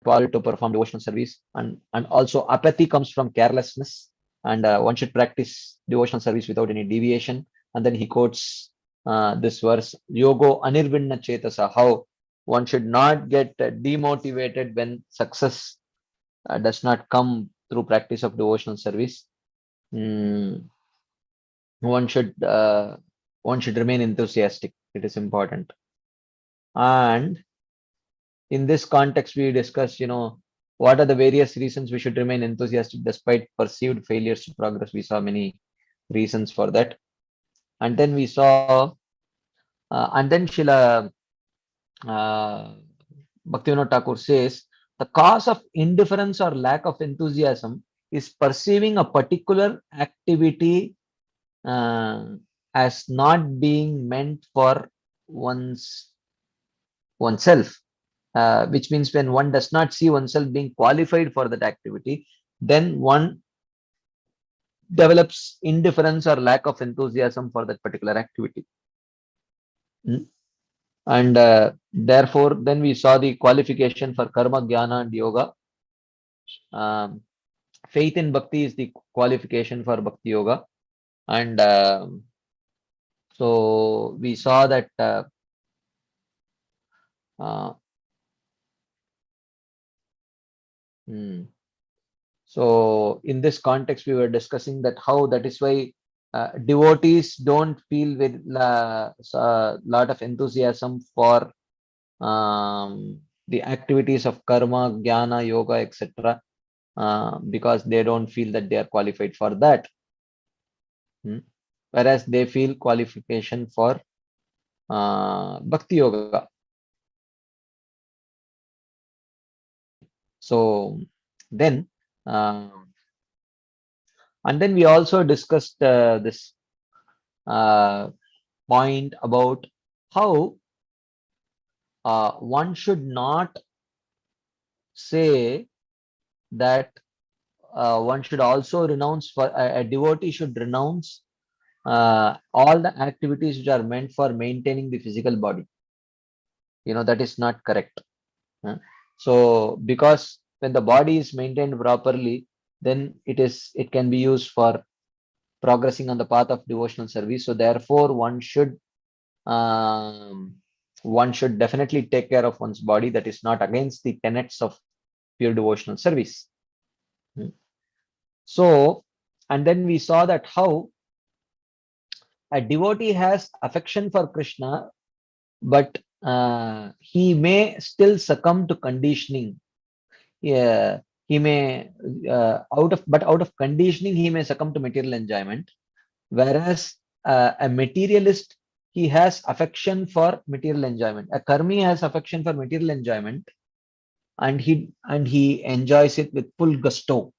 S2: to perform devotional service, and also apathy comes from carelessness, and one should practice devotional service without any deviation. And then he quotes this verse, Yogo Anirvinna Chetasa, how one should not get demotivated when success does not come through practice of devotional service. Mm, one should remain enthusiastic. It is important. And in this context, we discussed, what are the various reasons we should remain enthusiastic despite perceived failures to progress. We saw many reasons for that. And then we saw, and then Srila Bhaktivinoda Thakur says, the cause of indifference or lack of enthusiasm is perceiving a particular activity as not being meant for oneself, which means when one does not see oneself being qualified for that activity, then one develops indifference or lack of enthusiasm for that particular activity. And therefore, then we saw the qualification for karma, jnana, and yoga. Faith in bhakti is the qualification for bhakti yoga. And so we saw that so in this context, we were discussing that how that is why devotees don't feel with a lot of enthusiasm for the activities of karma, jnana, yoga, etc. Because they don't feel that they are qualified for that. Whereas they feel qualification for bhakti yoga. So then, and then we also discussed this point about how one should not say that one should also renounce for a devotee should renounce all the activities which are meant for maintaining the physical body. That is not correct. So because when the body is maintained properly, then it can be used for progressing on the path of devotional service. So therefore one should definitely take care of one's body. That is not against the tenets of pure devotional service. So, and then we saw that how a devotee has affection for Krishna, but he may still succumb to conditioning. Yeah, he may out of conditioning he may succumb to material enjoyment, whereas a materialist, he has affection for material enjoyment. A karmi has affection for material enjoyment, and he enjoys it with full gusto.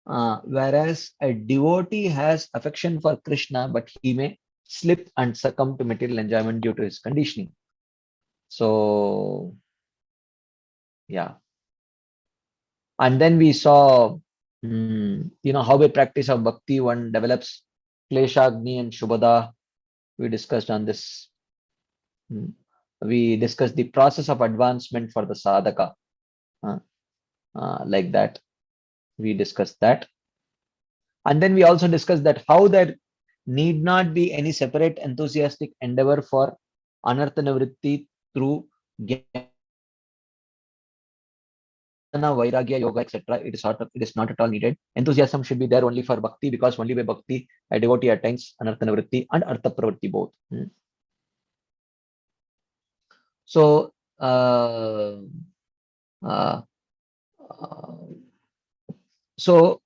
S2: Whereas a devotee has affection for Krishna, but he may slip and succumb to material enjoyment due to his conditioning. So, yeah. And then we saw, how by practice of bhakti one develops kleshagni and shubhada. We discussed on this. We discussed the process of advancement for the sadhaka. Like that. We discussed that. And then we also discussed that how there need not be any separate enthusiastic endeavor for anartha nivritti through jnana, vairagya, yoga, etc. It is not at all needed. Enthusiasm should be there only for bhakti, because only by bhakti a devotee attains anartha nivritti and artha pravritti both. So so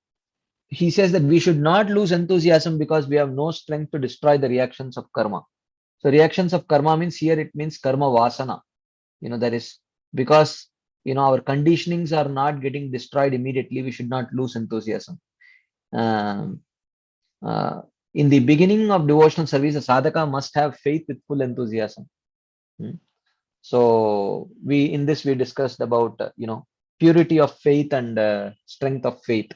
S2: he says that we should not lose enthusiasm because we have no strength to destroy the reactions of karma. So reactions of karma means, here it means karma vasana. That is because our conditionings are not getting destroyed immediately. We should not lose enthusiasm. In the beginning of devotional service, a sadhaka must have faith with full enthusiasm. So we discussed about purity of faith and strength of faith.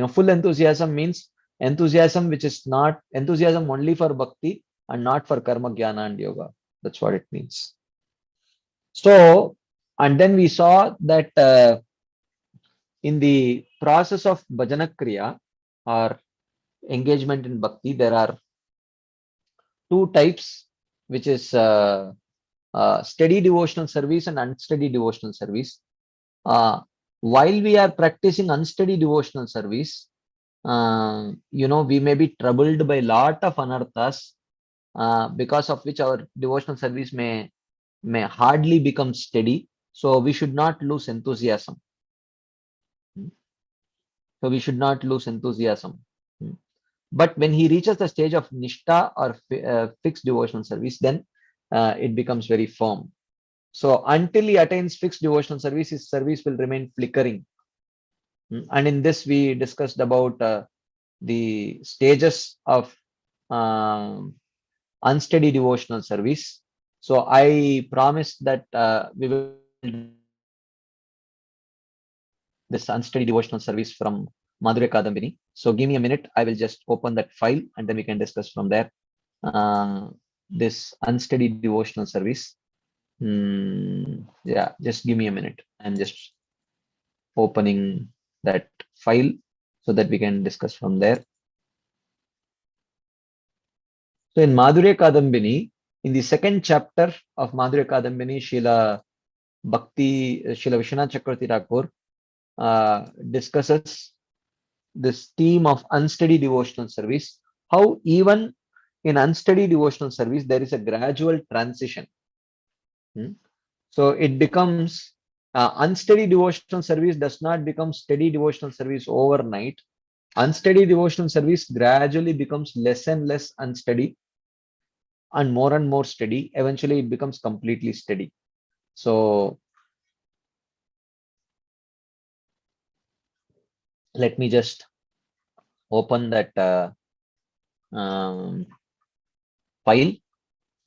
S2: Full enthusiasm means enthusiasm which is not enthusiasm only for bhakti and not for karma, jnana, and yoga. That's what it means. So, and then we saw that in the process of bhajana kriya or engagement in bhakti, there are two types. which is steady devotional service and unsteady devotional service. While we are practicing unsteady devotional service, we may be troubled by lot of anarthas, because of which our devotional service may hardly become steady. So we should not lose enthusiasm. So we should not lose enthusiasm. But when he reaches the stage of nishta or fixed devotional service, then it becomes very firm. So until he attains fixed devotional service, his service will remain flickering. And in this, we discussed about the stages of unsteady devotional service. So I promised that we will this unsteady devotional service from Madhurya Kadambini. So give me a minute. I will just open that file and then we can discuss from there. This unsteady devotional service. Yeah, just give me a minute. I'm just opening that file so that we can discuss from there. So in Madhurya Kadambini, in the second chapter of Madhurya Kadambini, Srila Bhakti, Srila Vishwanath Chakravarti Thakur discusses this theme of unsteady devotional service, how even in unsteady devotional service, there is a gradual transition. So it becomes unsteady devotional service does not become steady devotional service overnight. Unsteady devotional service gradually becomes less and less unsteady and more steady. Eventually, it becomes completely steady. So let me just open that file.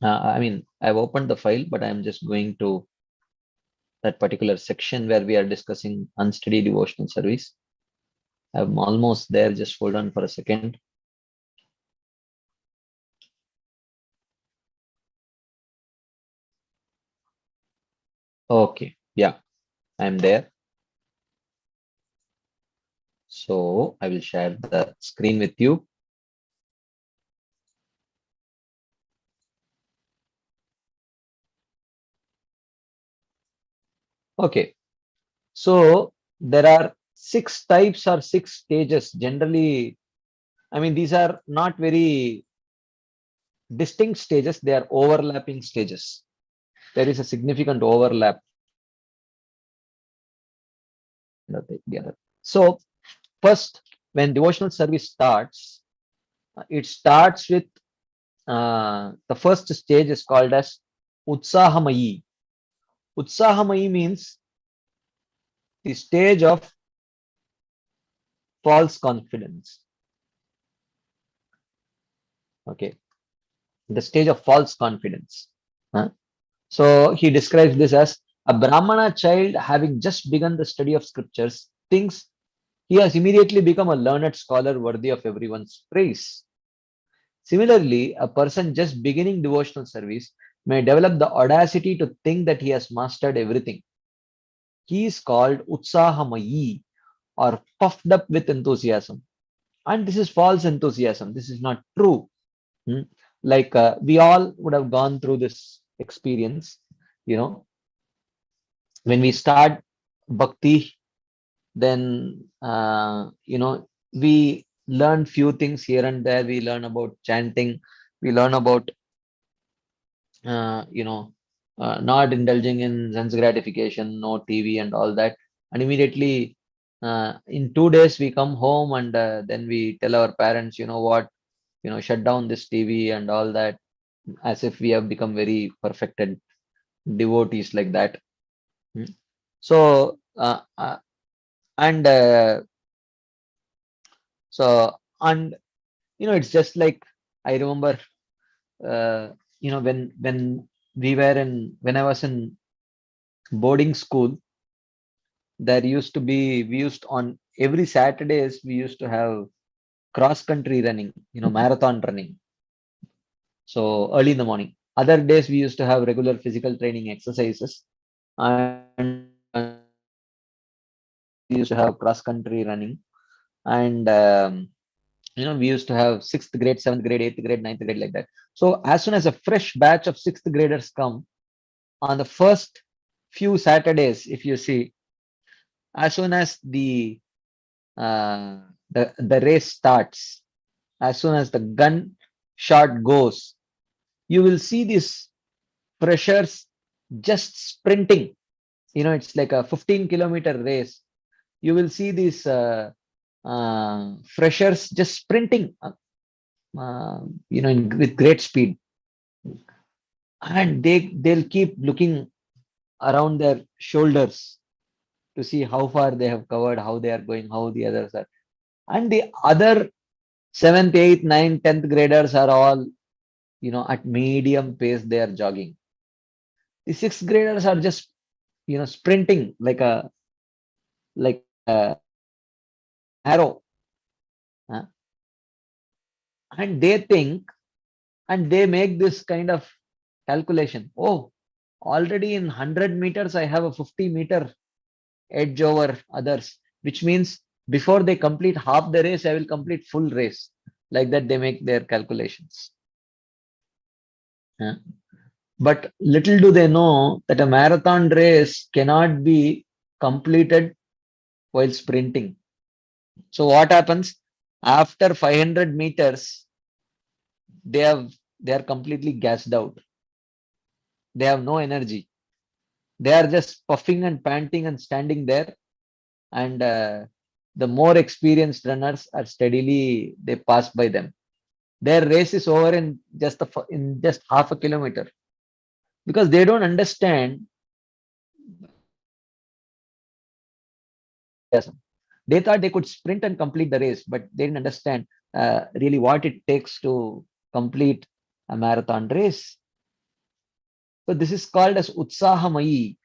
S2: I mean, I've opened the file, but I'm just going to that particular section where we are discussing unsteady devotional service. I'm almost there. Just hold on for a second. Okay, yeah, I'm there. So I will share the screen with you. Okay, so there are 6 types or 6 stages. Generally, I mean, these are not very distinct stages, they are overlapping stages. There is a significant overlap. So first, when devotional service starts, it starts with the first stage is called as Utsahamayi. Utsahamayi means the stage of false confidence. Okay, the stage of false confidence. So he describes this as a Brahmana child having just begun the study of scriptures thinks he has immediately become a learned scholar worthy of everyone's praise. Similarly, a person just beginning devotional service may develop the audacity to think that he has mastered everything. He is called Utsahamayi or puffed up with enthusiasm. And this is false enthusiasm. This is not true. Like we all would have gone through this experience, when we start bhakti, then we learn few things here and there. We learn about chanting, we learn about not indulging in sense gratification, no TV and all that, and immediately in 2 days we come home and then we tell our parents, what, shut down this TV and all that, as if we have become very perfected devotees like that. So and so and it's just like I remember when when I was in boarding school, there used to be, we used on every Saturdays we used to have cross country running, marathon running. So early in the morning. Other days we used to have regular physical training exercises, and we used to have cross country running. And We used to have 6th grade, 7th grade, 8th grade, 9th grade, like that. So as soon as a fresh batch of 6th graders come, on the first few Saturdays, if you see, as soon as the race starts, as soon as the gun shot goes, you will see these freshers just sprinting. It's like a 15-kilometer race. You will see these freshers just sprinting, with great speed, and they'll keep looking around their shoulders to see how far they have covered, how they are going, how the others are. And the other 7th, 8th, 9th, 10th graders are all, at medium pace, they are jogging. The 6th graders are just, sprinting like a arrow. And they think, and they make this kind of calculation. Oh, already in 100 meters, I have a 50-meter edge over others, which means before they complete half the race, I will complete full race. Like that, they make their calculations. But little do they know that a marathon race cannot be completed while sprinting. So what happens after 500 meters? They are completely gassed out. They have no energy. They are just puffing and panting and standing there. And the more experienced runners are steadily, they pass by them. Their race is over in just half a kilometer, because they don't understand. They thought they could sprint and complete the race, but they didn't understand really what it takes to complete a marathon race. So this is called as utsahamayi,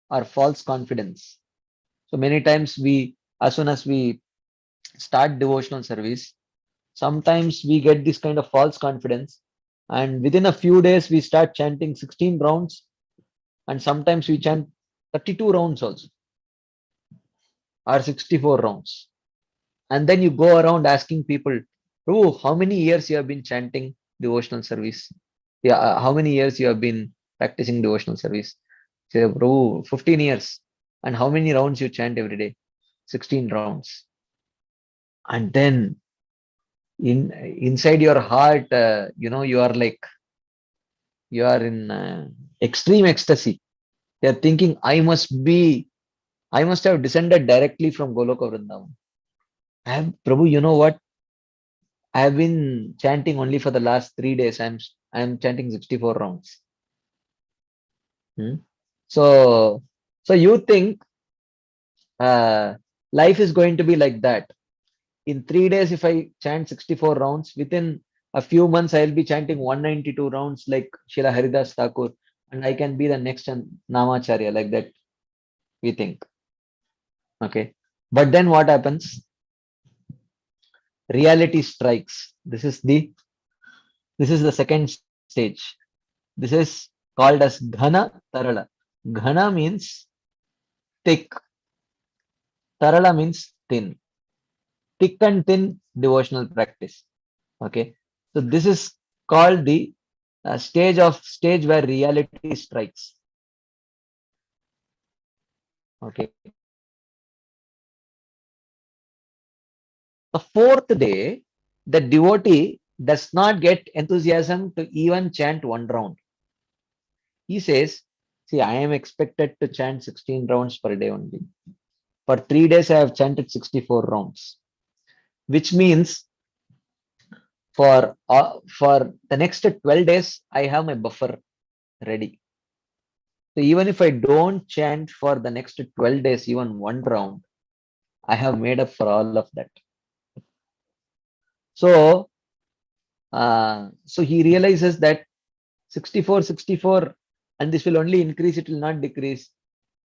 S2: or false confidence. So many times as soon as we start devotional service, sometimes we get this kind of false confidence, and within a few days we start chanting 16 rounds, and sometimes we chant 32 rounds also, or 64 rounds. And then you go around asking people, oh, how many years you have been chanting devotional service? Yeah, how many years you have been practicing devotional service? Say, bro, 15 years. And how many rounds you chant every day? 16 rounds. And then inside your heart, you are like, you are in extreme ecstasy. You're thinking, I must have descended directly from Goloka Vrindavan. Prabhu, you know what? I have been chanting only for the last 3 days. I'm chanting 64 rounds. So you think life is going to be like that? In 3 days, if I chant 64 rounds, within a few months, I'll be chanting 192 rounds like Srila Haridas Thakur, and I can be the next Namacharya, like that, we think. Okay. But then what happens? Reality strikes. This is the second stage. This is called as Ghana Tarala. Ghana means thick. Tarala means thin. Thick and thin devotional practice. Okay. So this is called the stage where reality strikes. Okay. The fourth day, the devotee does not get enthusiasm to even chant one round. He says, see, I am expected to chant 16 rounds per day only. For 3 days, I have chanted 64 rounds, which means for the next 12 days, I have my buffer ready. So even if I don't chant for the next 12 days, even one round, I have made up for all of that. So he realizes that 64, and this will only increase, it will not decrease.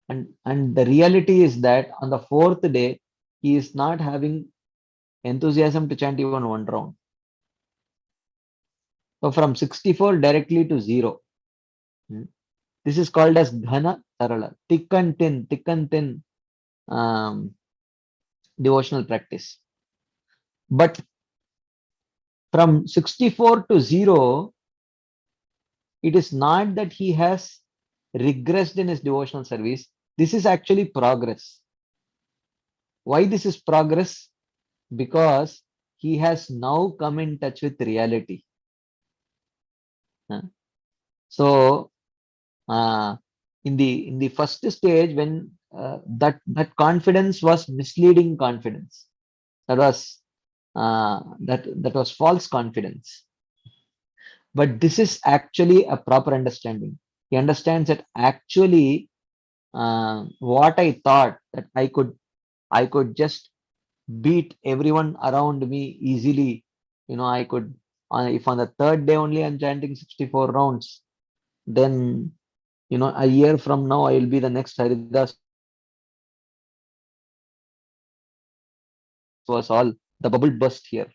S2: And the reality is that on the fourth day, he is not having enthusiasm to chant even one round. So from 64 directly to 0. This is called as Ghana Tarala, thick and thin devotional practice. But from 64 to 0, it is not that he has regressed in his devotional service. This is actually progress. Why this is progress? Because he has now come in touch with reality. So in the first stage, when that confidence was misleading confidence, that was false confidence. But this is actually a proper understanding. He understands that actually what I thought, that I could just beat everyone around me easily. I could, if on the third day only I'm chanting 64 rounds, then a year from now I will be the next Haridas Swami. This was all the bubble burst here.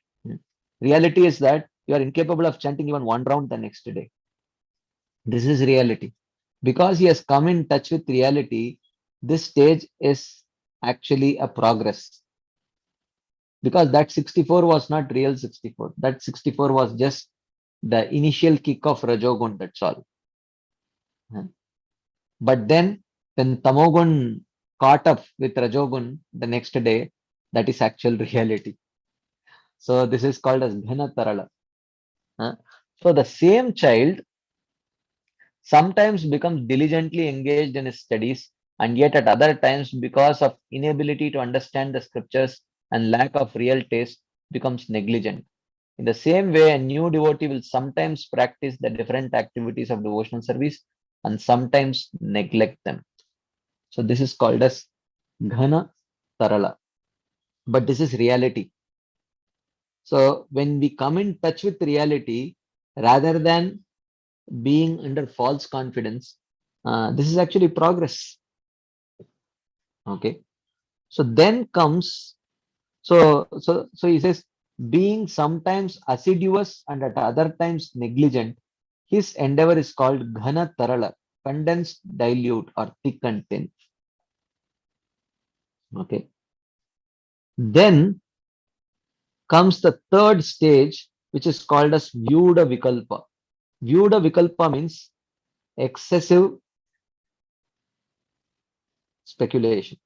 S2: Reality is that you are incapable of chanting even one round the next day. This is reality. Because he has come in touch with reality, this stage is actually a progress. Because that 64 was not real 64. That 64 was just the initial kick of Rajogun, that's all. But then when Tamogun caught up with Rajogun the next day, that is actual reality. So this is called as Ghana Tarala. So the same child sometimes becomes diligently engaged in his studies, and yet at other times, because of inability to understand the scriptures and lack of real taste, becomes negligent. In the same way, a new devotee will sometimes practice the different activities of devotional service and sometimes neglect them. So this is called as Ghana Tarala. But this is reality. So when we come in touch with reality, rather than being under false confidence, this is actually progress. Okay. So then comes, so he says, being sometimes assiduous and at other times negligent, his endeavor is called Ghana Tarala, condensed, dilute, or thick and thin. Okay. Then comes the third stage, which is called as Vyuda Vikalpa. Vyuda Vikalpa means excessive speculation,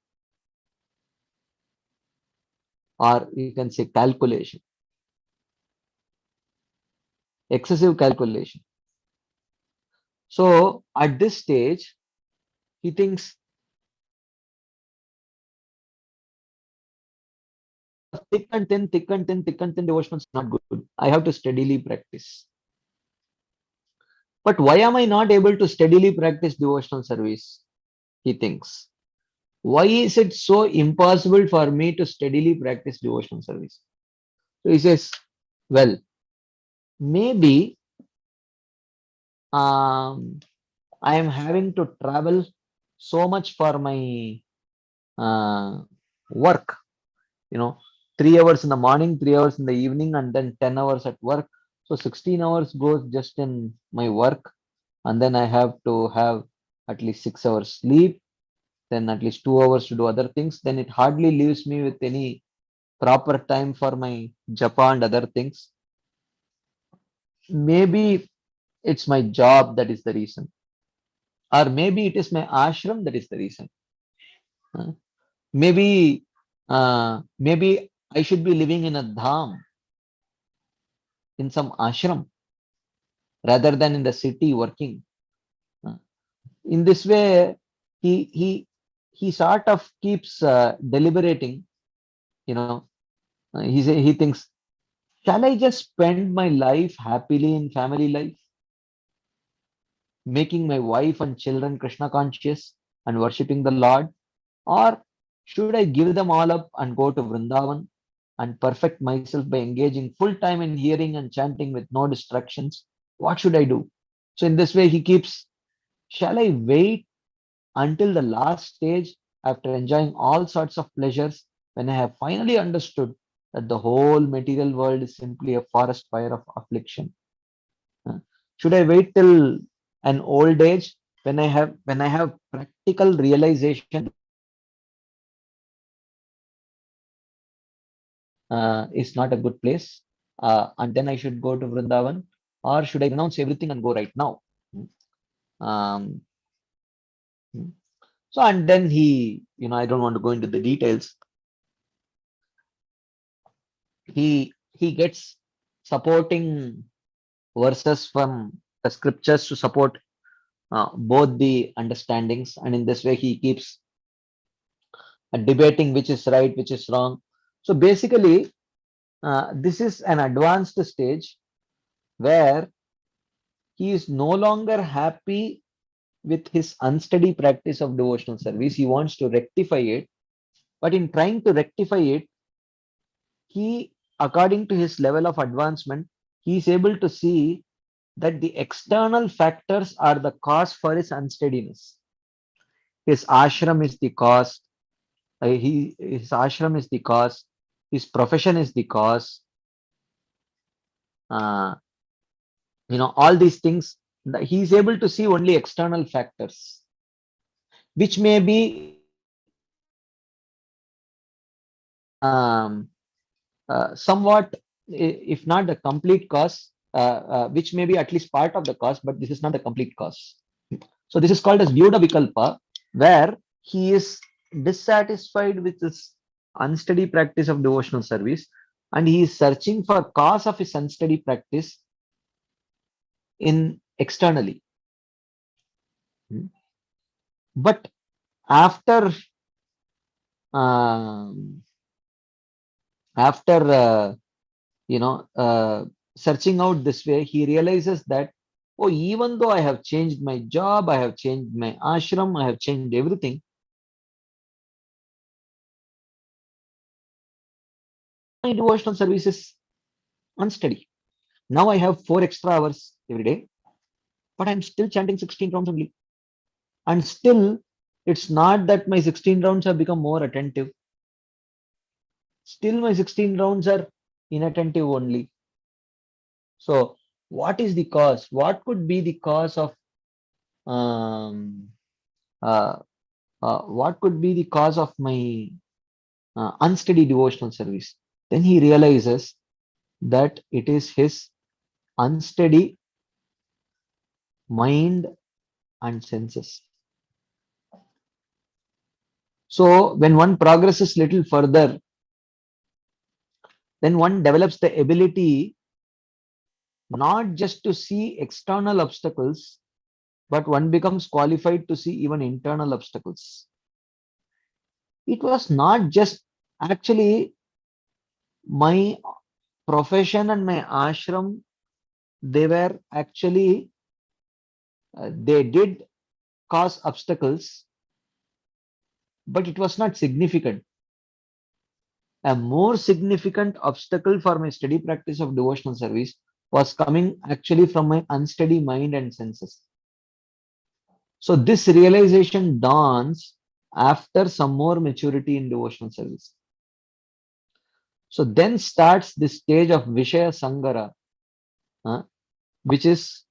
S2: or you can say calculation. Excessive calculation. So at this stage, he thinks thick and thin, thick and thin, thick and thin devotional is not good. I have to steadily practice. But why am I not able to steadily practice devotional service? He thinks. Why is it so impossible for me to steadily practice devotional service? So he says, well, maybe I am having to travel so much for my work, 3 hours in the morning, 3 hours in the evening, and then 10 hours at work. So 16 hours goes just in my work, and then I have to have at least 6 hours sleep, then at least 2 hours to do other things. Then it hardly leaves me with any proper time for my japa and other things. Maybe it's my job that is the reason, or maybe it is my ashram that is the reason. Maybe I should be living in a dham, in some ashram, rather than in the city working. In this way, he sort of keeps deliberating. He thinks, shall I just spend my life happily in family life, making my wife and children Krishna conscious and worshipping the Lord, or should I give them all up and go to Vrindavan and perfect myself by engaging full time in hearing and chanting with no distractions? What should I do? So in this way, he keeps, shall I wait until the last stage after enjoying all sorts of pleasures, when I have finally understood that the whole material world is simply a forest fire of affliction? Should I wait till an old age when I have practical realization is not a good place? and then I should go to Vrindavan, or should I renounce everything and go right now? Um, so, and then he, I don't want to go into the details. He gets supporting verses from the scriptures to support both the understandings, and in this way he keeps debating which is right, which is wrong. So basically, this is an advanced stage where he is no longer happy with his unsteady practice of devotional service. He wants to rectify it, but in trying to rectify it, he, according to his level of advancement, he is able to see that the external factors are the cause for his unsteadiness. His ashram is the cause. His ashram is the cause. His profession is the cause. Uh, all these things. He is able to see only external factors, which may be somewhat, if not the complete cause, which may be at least part of the cause, but this is not the complete cause. So this is called as Vyuda Vikalpa, where he is dissatisfied with his unsteady practice of devotional service, and he is searching for cause of his unsteady practice in externally. But after after searching out this way, he realizes that, oh, even though I have changed my job, I have changed my ashram, I have changed everything, my devotional service is unsteady. Now I have 4 extra hours every day, but I'm still chanting 16 rounds only. And still, it's not that my 16 rounds have become more attentive. Still, my 16 rounds are inattentive only. So, what is the cause? What could be the cause of what could be the cause of my unsteady devotional service? Then he realizes that it is his unsteady mind and senses. So when one progresses little further, then one develops the ability not just to see external obstacles, but one becomes qualified to see even internal obstacles. It was not just actually my profession and my ashram, they were actually, they did cause obstacles, but it was not significant. A more significant obstacle for my steady practice of devotional service was coming actually from my unsteady mind and senses. So this realization dawns after some more maturity in devotional service. So then starts this stage of Vishaya Sangara, which is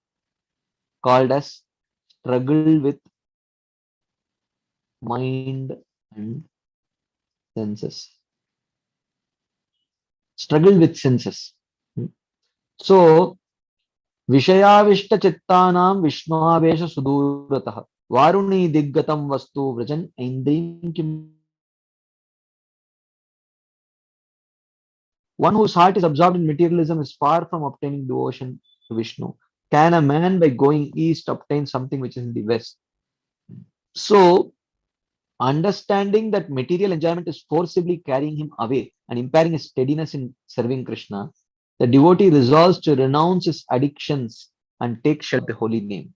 S2: called as struggle with mind and senses. Struggle with senses. So विषयाविष्ट चित्तानां विष्णुआवेश सुदूरतः वारुणी दिग्गतं वस्तु व्रजन ऐन्द्रीं किम. One whose heart is absorbed in materialism is far from obtaining devotion to Vishnu. Can a man by going east obtain something which is in the west? So, understanding that material enjoyment is forcibly carrying him away and impairing his steadiness in serving Krishna, the devotee resolves to renounce his addictions and take shelter of the holy name.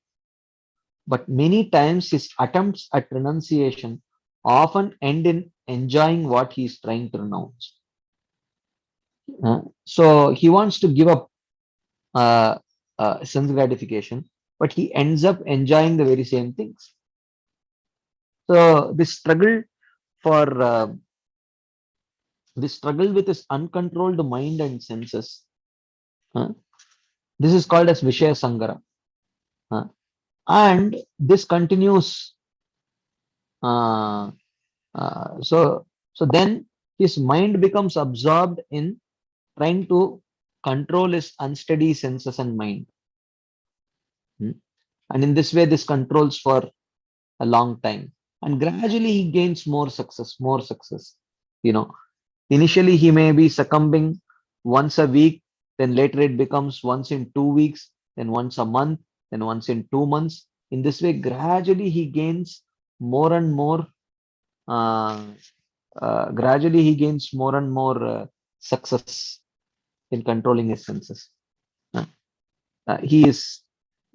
S2: But many times his attempts at renunciation often end in enjoying what he is trying to renounce. So he wants to give up sense gratification, but he ends up enjoying the very same things. So this struggle with his uncontrolled mind and senses, this is called as Vishaya Sangara. And this continues. So then his mind becomes absorbed in trying to control his unsteady senses and mind. And in this way, this controls for a long time. And gradually he gains more success, more success. You know, initially he may be succumbing once a week, then later it becomes once in 2 weeks, then once a month, then once in 2 months. In this way, gradually he gains more and more, success in controlling his senses. Uh, he is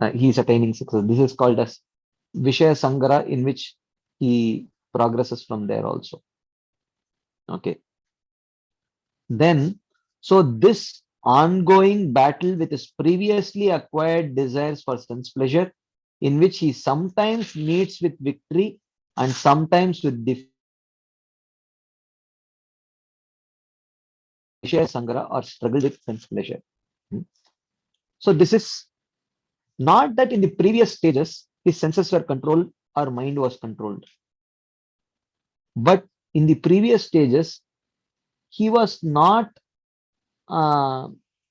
S2: attaining success. This is called as Vishaya Sangara, in which he progresses from there also. Okay. Then, so this ongoing battle with his previously acquired desires for sense pleasure, in which he sometimes meets with victory and sometimes with defeat, Vishaya Sangara, or struggle with sense pleasure. So this is not that in the previous stages his senses were controlled or mind was controlled, but in the previous stages he was not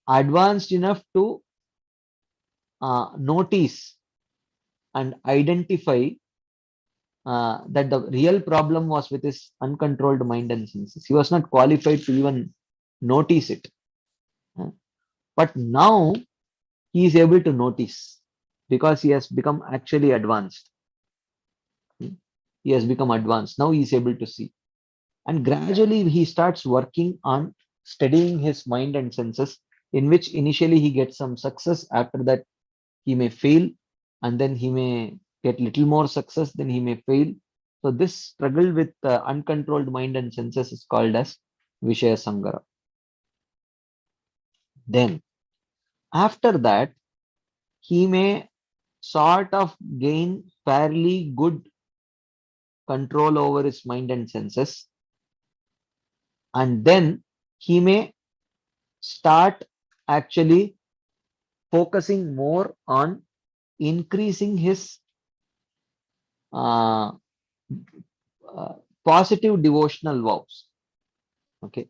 S2: advanced enough to notice and identify that the real problem was with his uncontrolled mind and senses. He was not qualified to even notice it. But now he is able to notice because he has become actually advanced. He has become advanced. Now he is able to see. And gradually he starts working on studying his mind and senses, in which initially he gets some success. After that, he may fail, and then he may get little more success, then he may fail. So this struggle with uncontrolled mind and senses is called as Vishaya Sangara. Then after that, he may sort of gain fairly good control over his mind and senses, and then he may start actually focusing more on increasing his uh, positive devotional vows. Okay,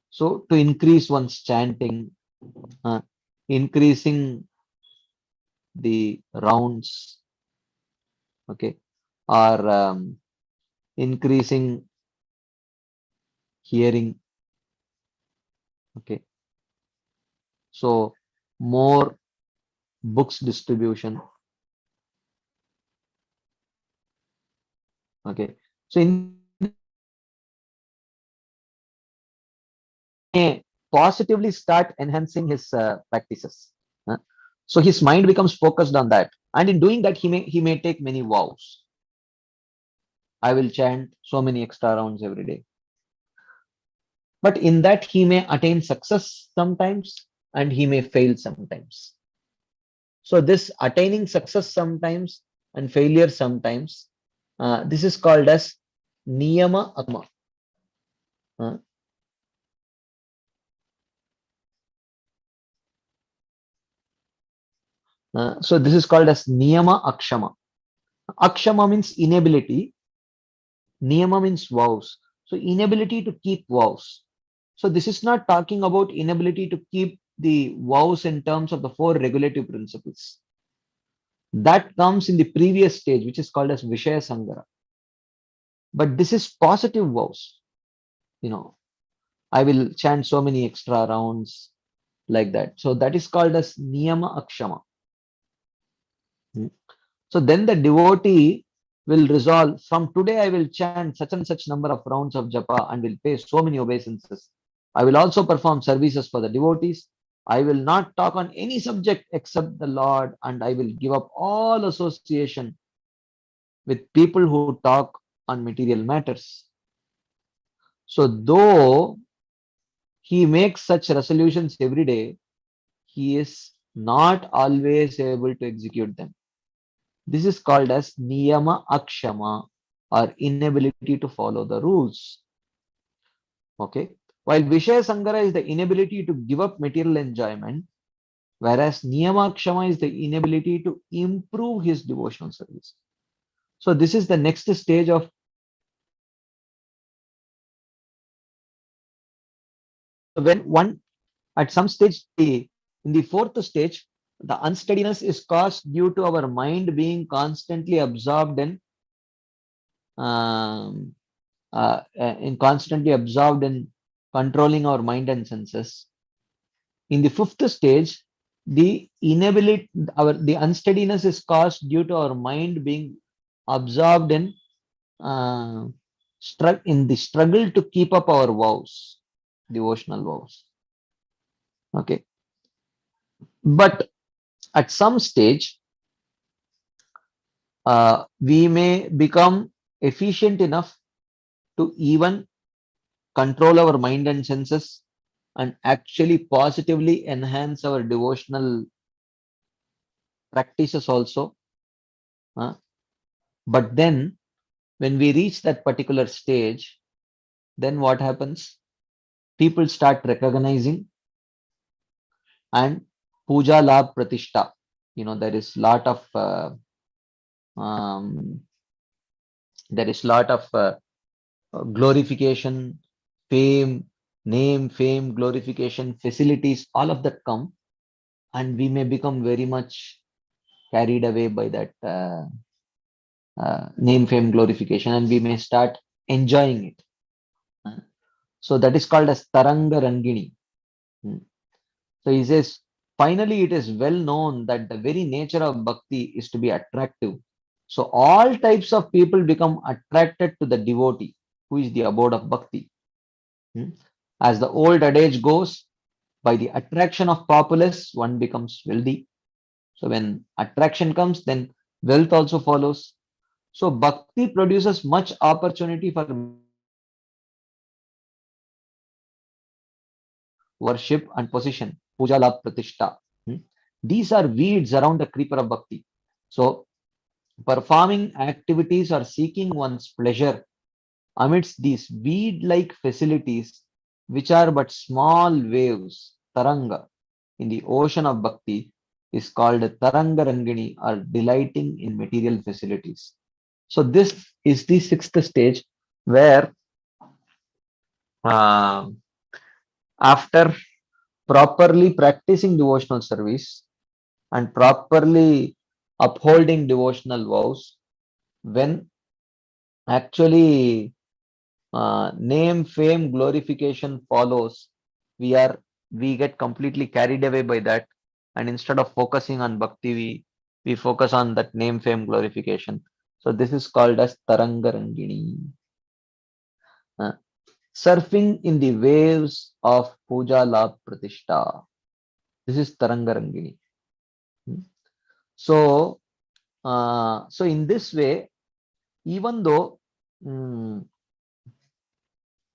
S2: so to increase one's chanting, increasing the rounds, okay, or increasing hearing, okay, so more books distribution, okay. So in positively start enhancing his practices. So his mind becomes focused on that, and in doing that, he may take many vows. I will chant so many extra rounds every day. But in that, he may attain success sometimes, and he may fail sometimes. So this attaining success sometimes and failure sometimes, this is called as niyama akama. So this is called as niyama akshama. Akshama means inability. Niyama means vows. So inability to keep vows. So this is not talking about inability to keep the vows in terms of the 4 regulative principles. That comes in the previous stage, which is called as Vishaya Sangara. But this is positive vows. I will chant so many extra rounds, like that. So that is called as Niyama Akshama. So then the devotee will resolve, from today I will chant such and such number of rounds of japa and will pay so many obeisances. I will also perform services for the devotees. I will not talk on any subject except the Lord, and I will give up all association with people who talk on material matters. So though he makes such resolutions every day, he is not always able to execute them. This is called as niyama akshama, or inability to follow the rules. Okay. While Vishaya Sangara is the inability to give up material enjoyment, whereas niyama akshama is the inability to improve his devotional service. So this is the next stage of when one At some stage, in the fourth stage, the unsteadiness is caused due to our mind being constantly absorbed um, in controlling our mind and senses. In the fifth stage, the inability, the unsteadiness is caused due to our mind being absorbed uh, in the struggle to keep up our vows, devotional vows. Okay, but at some stage, we may become efficient enough to even control our mind and senses and actually positively enhance our devotional practices also. But then when we reach that particular stage, then what happens? People start recognizing and puja labh pratishta. There is lot of um, glorification, fame, name, fame, glorification, facilities, all of that come, and we may become very much carried away by that name, fame, glorification, and we may start enjoying it. So that is called as Taranga Rangini. So he says, finally, it is well known that the very nature of bhakti is to be attractive. So all types of people become attracted to the devotee who is the abode of bhakti. As the old adage goes, by the attraction of populace, one becomes wealthy. So when attraction comes, then wealth also follows. So bhakti produces much opportunity for worship and position, puja labh pratishtha. These are weeds around the creeper of bhakti. So performing activities or seeking one's pleasure amidst these weed-like facilities, which are but small waves, taranga, in the ocean of bhakti, is called taranga rangini, or delighting in material facilities. So this is the sixth stage, where uh, after properly practicing devotional service and properly upholding devotional vows, when actually name, fame, glorification follows, we get completely carried away by that, and instead of focusing on bhakti, we focus on that name, fame, glorification. So this is called as taranga rangini. Surfing in the waves of puja labh pratishtha. This is taranga rangini. So so in this way, even though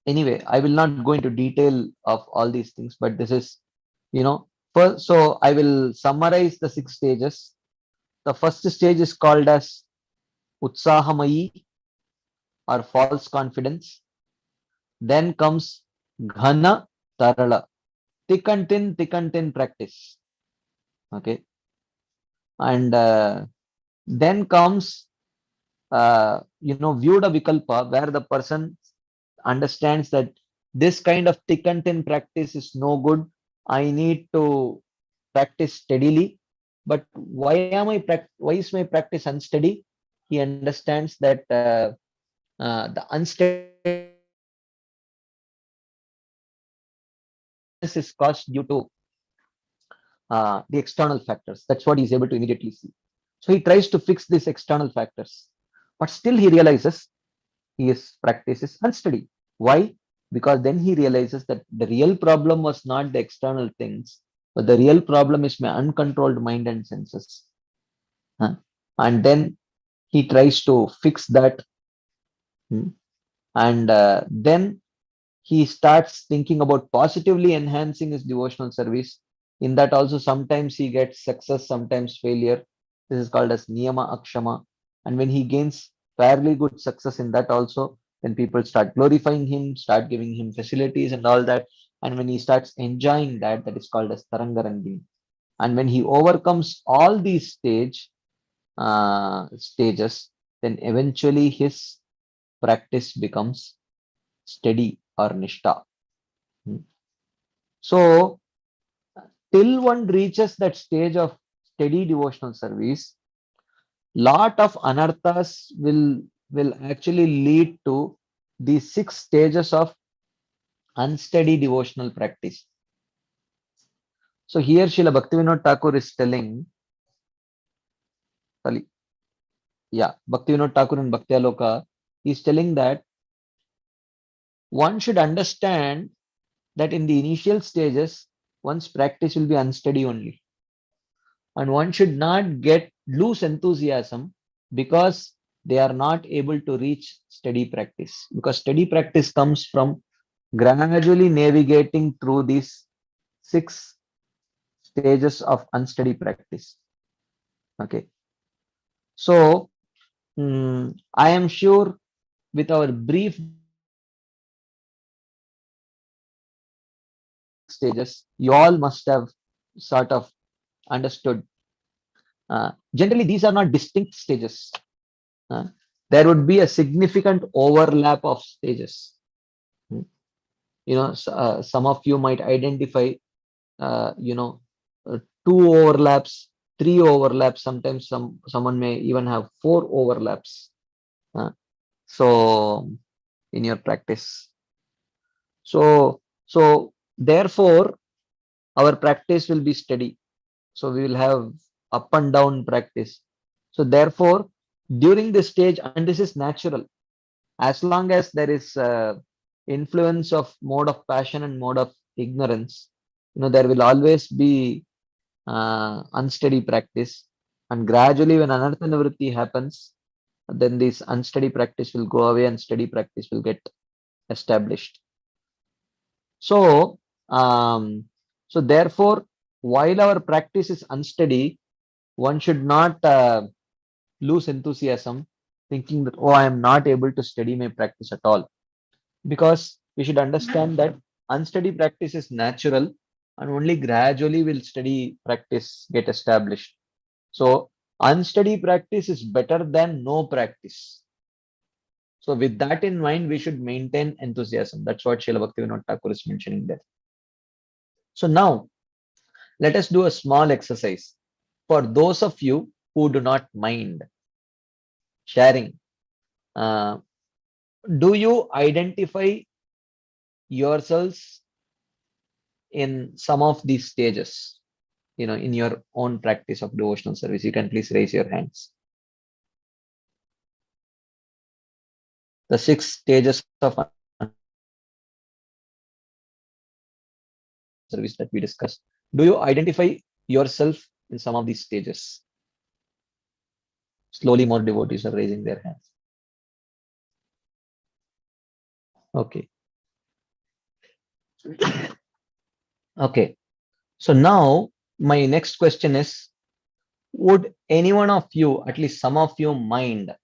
S2: anyway, I will not go into detail of all these things, but this is, first, so I will summarize the 6 stages. The first stage is called as utsahamayi, or false confidence. Then comes ghana tarala, thick and thin practice. Okay. And then comes, vyuda vikalpa, where the person understands that this kind of thick and thin practice is no good. I need to practice steadily. But why is my practice unsteady? He understands that the unsteadiness is caused due to the external factors. That's what he's able to immediately see. So he tries to fix these external factors, but still he realizes his practice is unsteady. Why? Because then he realizes that the real problem was not the external things, but the real problem is my uncontrolled mind and senses. And then he tries to fix that. And then he starts thinking about positively enhancing his devotional service. In that also, sometimes he gets success, sometimes failure. This is called as niyama akshama. And when he gains fairly good success in that also, then people start glorifying him, start giving him facilities and all that. And when he starts enjoying that, that is called as tarangarangini. And when he overcomes all these stages, then eventually his practice becomes steady or nishta. So till one reaches that stage of steady devotional service, lot of anarthas will actually lead to the 6 stages of unsteady devotional practice. So here Srila Bhaktivinoda Thakur is telling, Bhaktivinoda Thakur in Bhakti Aloka is telling that one should understand that in the initial stages, one's practice will be unsteady only. And one should not lose enthusiasm because they are not able to reach steady practice. Because steady practice comes from gradually navigating through these 6 stages of unsteady practice. Okay. So, I am sure with our brief stages, you all must have sort of understood. Generally, these are not distinct stages. There would be a significant overlap of stages. Some of you might identify, 2 overlaps, 3 overlaps. Sometimes someone may even have 4 overlaps. So in your practice. So therefore, our practice will be steady. So we will have up and down practice. So therefore, during this stage, and this is natural, as long as there is influence of mode of passion and mode of ignorance, there will always be unsteady practice. And gradually, when anartha nivritti happens, then this unsteady practice will go away and steady practice will get established. So, therefore, while our practice is unsteady, one should not lose enthusiasm, thinking that, oh, I am not able to steady my practice at all. Because we should understand that unsteady practice is natural and only gradually will steady practice get established. So, unsteady practice is better than no practice. So with that in mind, we should maintain enthusiasm. That's what Srila Bhaktivinoda Thakur is mentioning there. So now, let us do a small exercise. For those of you who do not mind sharing, do you identify yourselves in some of these stages? In your own practice of devotional service, you can please raise your hands. The 6 stages of service that we discussed. Do you identify yourself in some of these stages? Slowly, more devotees are raising their hands. Okay. Okay. So now my next question is, would any one of you, at least some of you, mind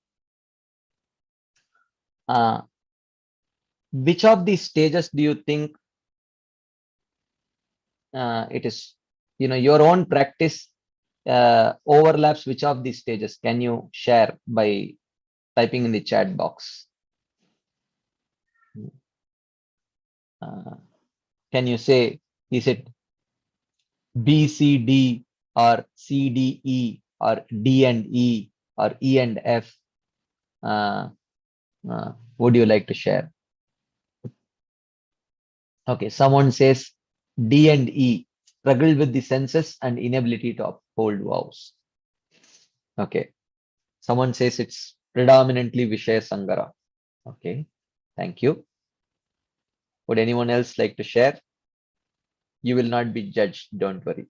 S2: which of these stages do you think it is, your own practice overlaps which of these stages? Can you share by typing in the chat box? Can you say, is it B, C, D, or C, D, E, or D and E, or E and F? Would you like to share? Okay, someone says D and E, struggle with the senses and inability to uphold vows. Okay, someone says it's predominantly Vishaya Sangara. Okay, thank you. Would anyone else like to share? You will not be judged, don't worry,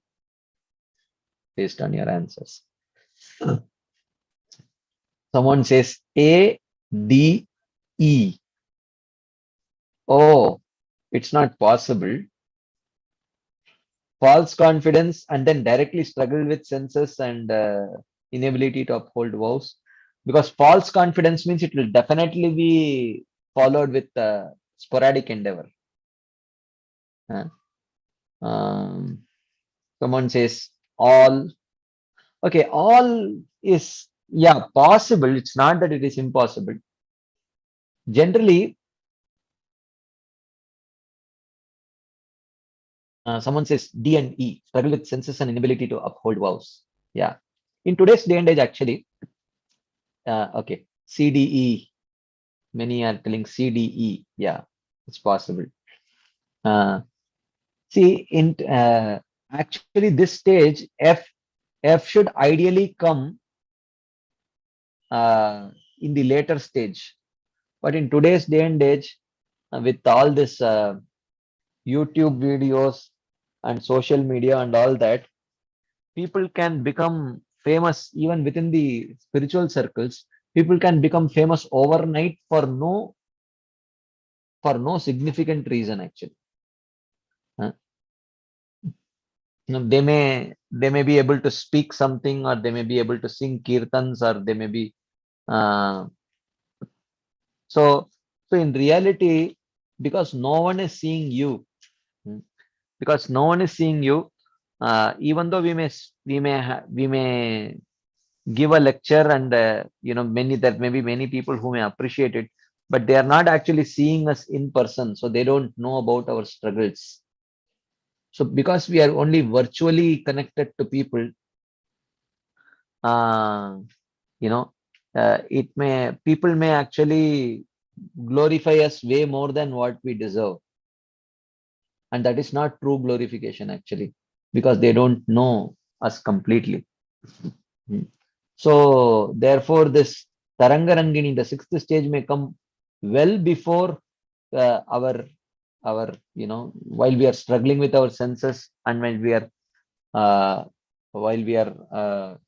S2: based on your answers. Someone says A, D, E. Oh, it's not possible. False confidence and then directly struggle with senses and inability to uphold vows. Because false confidence means it will definitely be followed with sporadic endeavor. Someone says all. Okay, all is, yeah, possible. It's not that it is impossible. Generally, Someone says D and E, struggle with senses and inability to uphold vows. Yeah. In today's day and age, actually, okay, CDE. Many are telling CDE. Yeah, it's possible. See, in actually this stage, F should ideally come in the later stage. But in today's day and age, with all this YouTube videos and social media and all that, people can become famous even within the spiritual circles. People can become famous overnight for no significant reason actually. They may be able to speak something, or they may be able to sing kirtans, or they may be uh, so in reality, because no one is seeing you, because no one is seeing you, even though we may give a lecture, and there may be many people who may appreciate it, but they are not actually seeing us in person, so they don't know about our struggles. So because we are only virtually connected to people, uh, people may actually glorify us way more than what we deserve, and that is not true glorification actually, because they don't know us completely. So therefore, this Tarangarangini, the sixth stage, may come well before our while we are struggling with our senses, and uh, while we are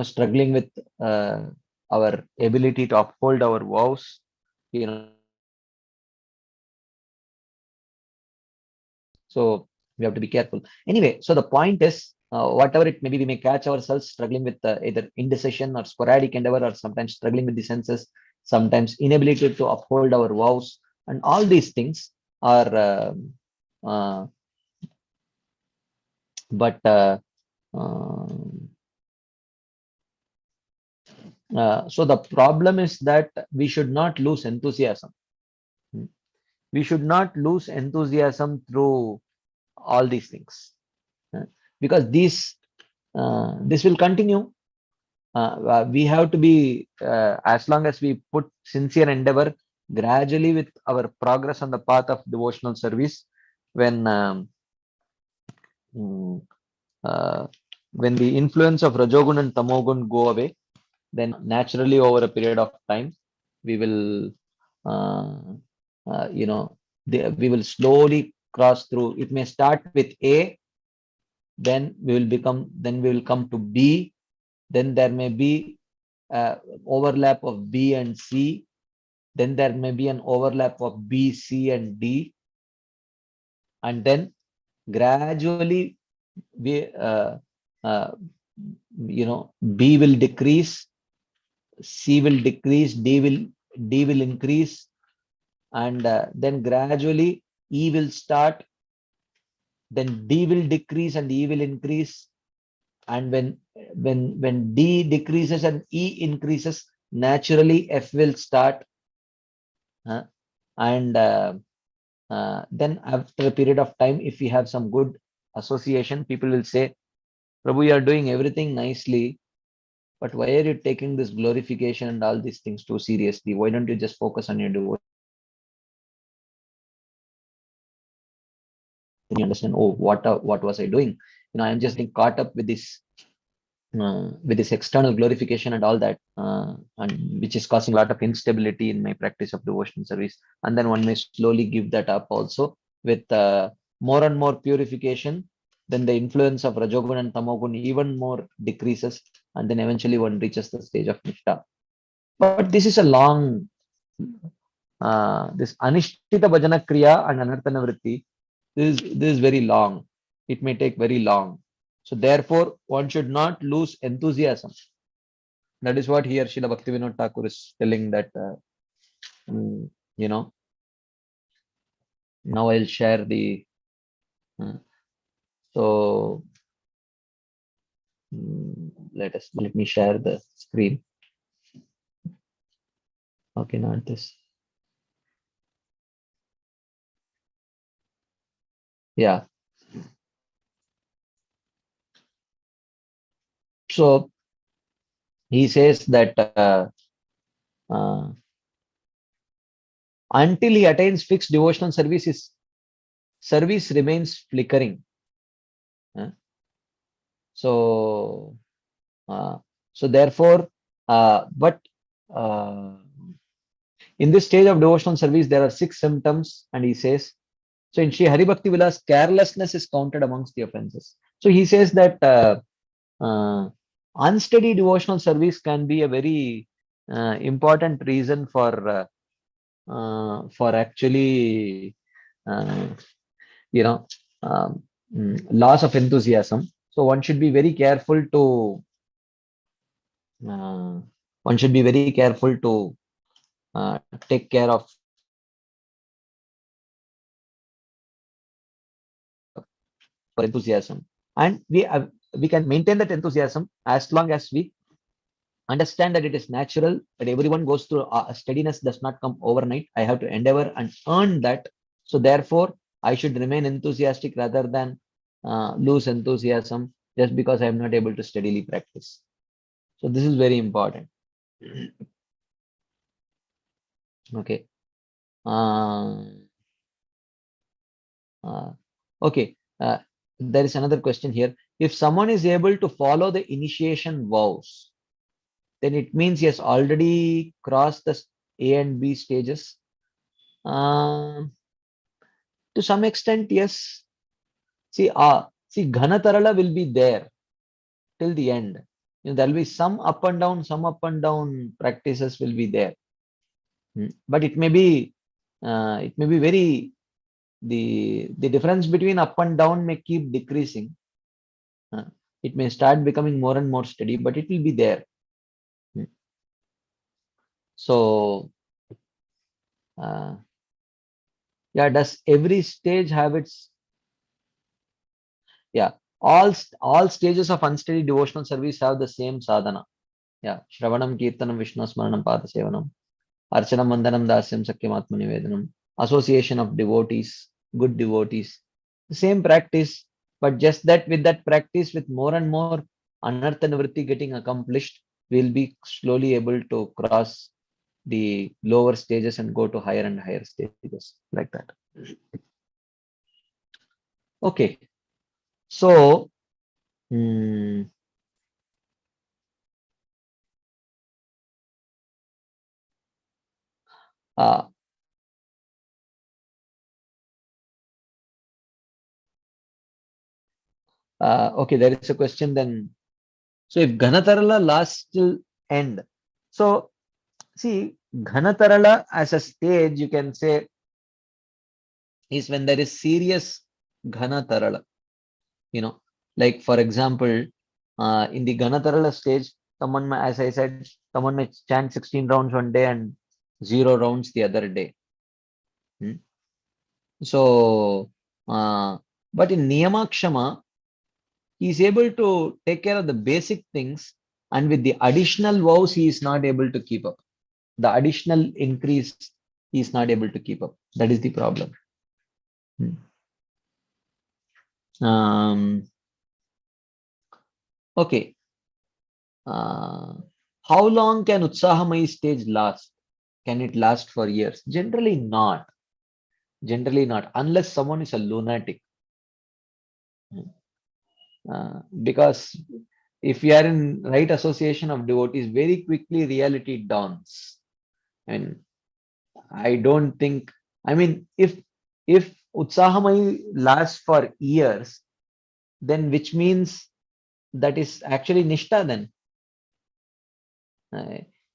S2: struggling with uh, our ability to uphold our vows. So we have to be careful. Anyway, so the point is, whatever it may be, we may catch ourselves struggling with either indecision or sporadic endeavor, or sometimes struggling with the senses, sometimes inability to uphold our vows, and all these things are. Uh, but so the problem is that we should not lose enthusiasm. We should not lose enthusiasm through all these things, because this will continue. We have to be, as long as we put sincere endeavor gradually with our progress on the path of devotional service, when mm, uh, when the influence of Rajogun and Tamogun go away, then naturally over a period of time, we will, uh, we will slowly cross through. It may start with A, then we will come to B, then there may be overlap of B and C, then there may be an overlap of B, C, and D, and then gradually we uh, B will decrease, C will decrease, D will increase, and then gradually E will start, then D will decrease and E will increase, and when D decreases and E increases, naturally F will start, and then after a period of time, if we have some good association, people will say, Prabhu, you are doing everything nicely, but why are you taking this glorification and all these things too seriously? Why don't you just focus on your devotion? Then you understand, oh, what was I doing? I'm just getting caught up with this external glorification and all that, and which is causing a lot of instability in my practice of devotional service. And then one may slowly give that up also with more and more purification. Then the influence of Rajogun and Tamogun even more decreases, and then eventually one reaches the stage of Nishta. But this is a long, this Anishtita Bhajana Kriya and Anartana Vritti, this is very long. It may take very long. So therefore, one should not lose enthusiasm. That is what here Srila Bhaktivinoda Thakur is telling, that, you know, now I'll share the, so let me share the screen. Okay, not this. Yeah. So he says that uh, until he attains fixed devotional service, his service remains flickering. Uh, so, uh, so therefore, but uh, in this stage of devotional service, there are 6 symptoms, and he says, so in Sri Hari Bhakti Vilas, carelessness is counted amongst the offenses. So he says that unsteady devotional service can be a very important reason for actually uh, you know loss of enthusiasm. So one should be very careful to uh, one should be very careful to take care of for enthusiasm, and we can maintain that enthusiasm as long as we understand that it is natural, that everyone goes through steadiness does not come overnight. I have to endeavor and earn that. So therefore I should remain enthusiastic rather than lose enthusiasm just because I am not able to steadily practice. So this is very important. Okay. Uh, okay. There is another question here. If someone is able to follow the initiation vows, then it means he has already crossed the A and B stages. To some extent, yes. See, Ghanatarala will be there till the end. There will be some up and down, practices will be there. But it may be very, the difference between up and down may keep decreasing. It may start becoming more and more steady, but it will be there. So, yeah, does every stage have its, yeah, all stages of unsteady devotional service have the same sadhana. Yeah, Shravanam, Kirtanam, Vishnu Smaranam, Pada Sevanam, Archanam, Vandanam, Dasyam, Sakyam, Atma Nivedanam, association of devotees, good devotees. The same practice, but just that with that practice, with more and more anartha nivritti getting accomplished, we'll be slowly able to cross the lower stages and go to higher and higher stages like that. Okay. So, uh, okay, there is a question then. So if Ghanatarala lasts till end, so see, Ghanatarala as a stage, you can say, is when there is serious Ghanatarala. Like for example, in the Ghanatarala stage, someone may, as I said, someone may chant 16 rounds one day and 0 rounds the other day. So, but in Niyamakshama, he is able to take care of the basic things, and with the additional vows, he is not able to keep up. The additional increase, he is not able to keep up. That is the problem. Okay. How long can Utsahamai stage last? Can it last for years? Generally not. Generally not, unless someone is a lunatic. Because if we are in right association of devotees, very quickly reality dawns. And I don't think, I mean, if Utsahamai lasts for years, then which means that is actually Nishta then.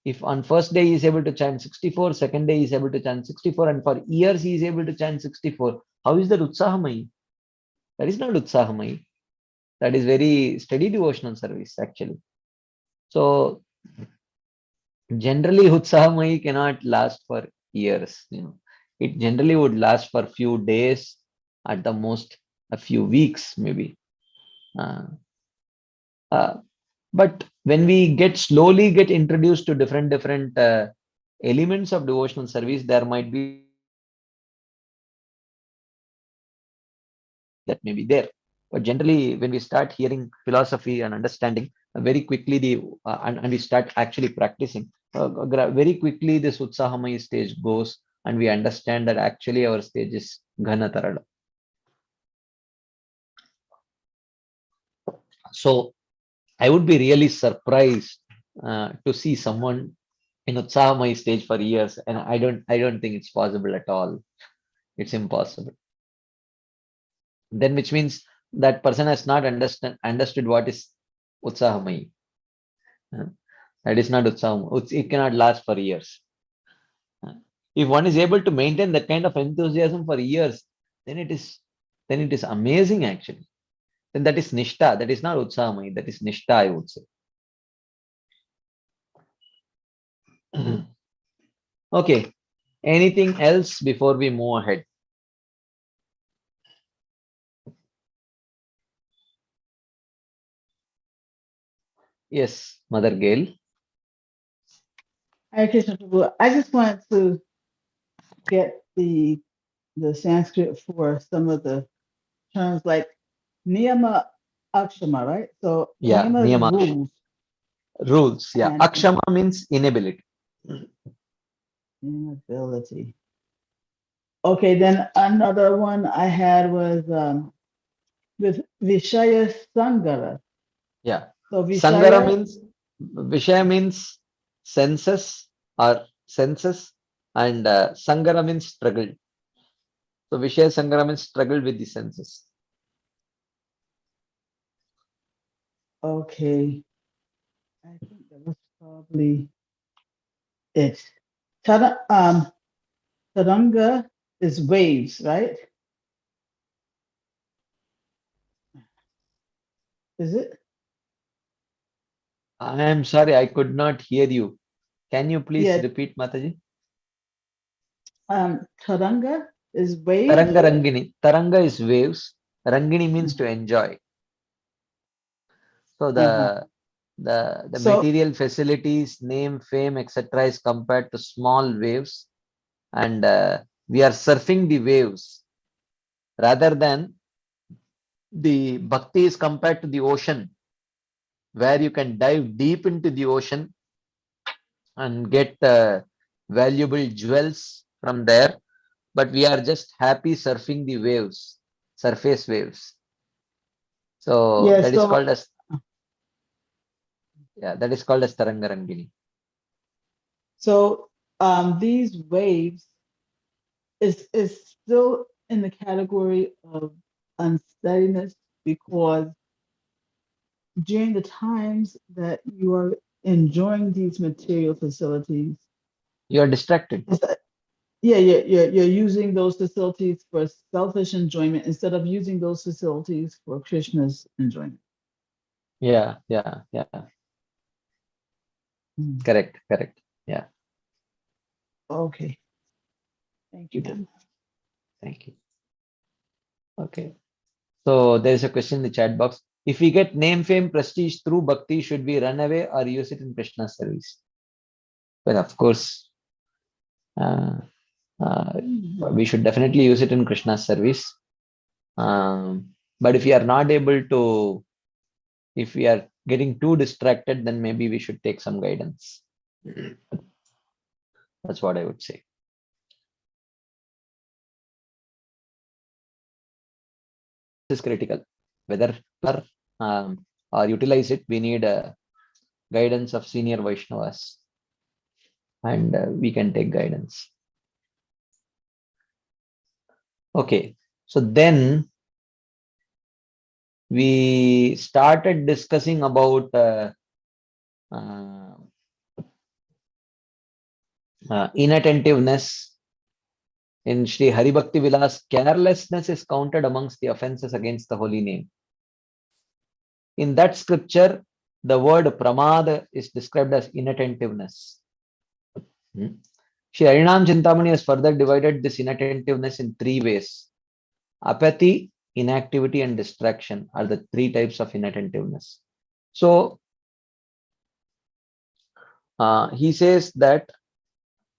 S2: If on first day he is able to chant 64, second day he is able to chant 64, and for years he is able to chant 64, how is that Utsahamai? That is not Utsahamai. That is very steady devotional service actually. So generally Utsahamai cannot last for years. It generally would last for few days, at the most a few weeks maybe. But when we slowly get introduced to different elements of devotional service, there might be that may be there. But generally, when we start hearing philosophy and understanding, very quickly and we start actually practicing, very quickly this Utsahamaya stage goes, and we understand that actually our stage is Ghana Tarala. So I would be really surprised to see someone in Utsahamaya stage for years, and I don't think it's possible at all. It's impossible. Then which means that person has not understood what is Utsahamaya. That is not Utsaham. It cannot last for years. If one is able to maintain that kind of enthusiasm for years, then it is amazing actually. Then that is Nishta. That is not Utsahamaya. That is Nishta, I would say. Okay. Anything else before we move ahead? Yes, Mother Gail.
S4: Hare Krishna Prabhu. I just wanted to get the Sanskrit for some of the terms like niyama akshama, right? So
S2: Yeah,
S4: niyama is
S2: niyama.
S4: rules.
S2: Rules. Yeah.
S4: And
S2: Akshama means inability.
S4: inability. Okay, then another one I had was with Vishaya Sangara.
S2: Yeah.
S4: So
S2: Sangara
S4: Vishaya,
S2: means, Vishaya means senses or senses, and Sangara means struggle. So Vishaya Sangara means struggle with the senses.
S4: okay. I think that was probably it. Taranga is waves, right? Is it?
S2: I am sorry, I could not hear you. Can you please
S4: Yeah.
S2: repeat, Mataji?
S4: Taranga is waves.
S2: Taranga Rangini. Taranga is waves. Rangini means to enjoy. So the
S4: So-
S2: material facilities, name, fame, etc. is compared to small waves, and we are surfing the waves rather than the bhakti is compared to the ocean, where you can dive deep into the ocean and get valuable jewels from there, but we are just happy surfing the waves, surface waves. So
S4: Yeah,
S2: that is
S4: so
S2: called as, yeah, that is called as Tarangarangini.
S4: so these waves is still in the category of unsteadiness because during the times that you are enjoying these material facilities,
S2: You are distracted.
S4: you're using those facilities for selfish enjoyment instead of using those facilities for Krishna's enjoyment.
S2: Yeah.
S4: Hmm.
S2: Correct. Yeah.
S4: Okay. Thank you.
S2: Yeah. Thank you. Okay. So there is a question in the chat box. If we get name, fame, prestige through bhakti, should we run away or use it in Krishna's service? Well, of course, we should definitely use it in Krishna's service. But if we are not able to, if we are getting too distracted, then maybe we should take some guidance. That's what I would say. This is critical. Whether or utilize it, we need guidance of senior Vaishnavas, and we can take guidance. Okay, so then we started discussing about inattentiveness. In Sri Hari Bhakti Vilas, carelessness is counted amongst the offenses against the holy name. In that scripture, the word pramada is described as inattentiveness. Sri Harinam Chintamani has further divided this inattentiveness in three ways. Apathy, inactivity, and distraction are the three types of inattentiveness. So he says that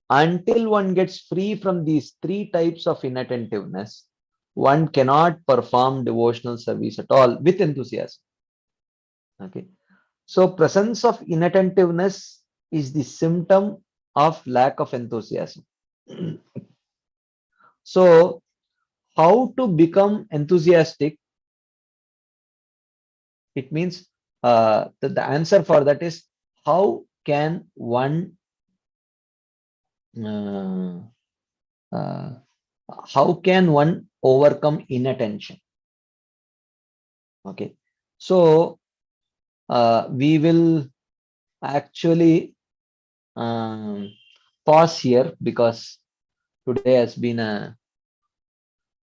S2: until one gets free from these three types of inattentiveness, one cannot perform devotional service at all with enthusiasm. Okay. So presence of inattentiveness is the symptom of lack of enthusiasm. So how to become enthusiastic? It means the answer for that is how can one uh, uh, overcome inattention? Okay, so we will actually pause here because today has been a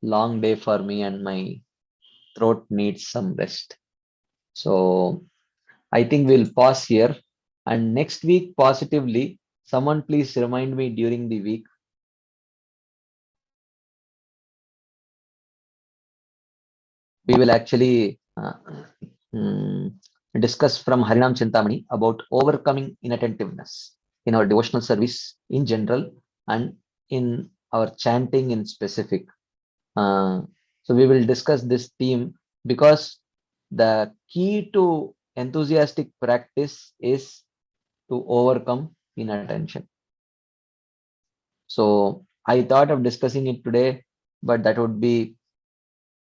S2: long day for me and my throat needs some rest. So I think we'll pause here, and next week positively, someone please remind me during the week. We will actually discuss from Harinam Chintamani about overcoming inattentiveness in our devotional service in general and in our chanting in specific. So we will discuss this theme because the key to enthusiastic practice is to overcome inattention. So I thought of discussing it today, but that would be,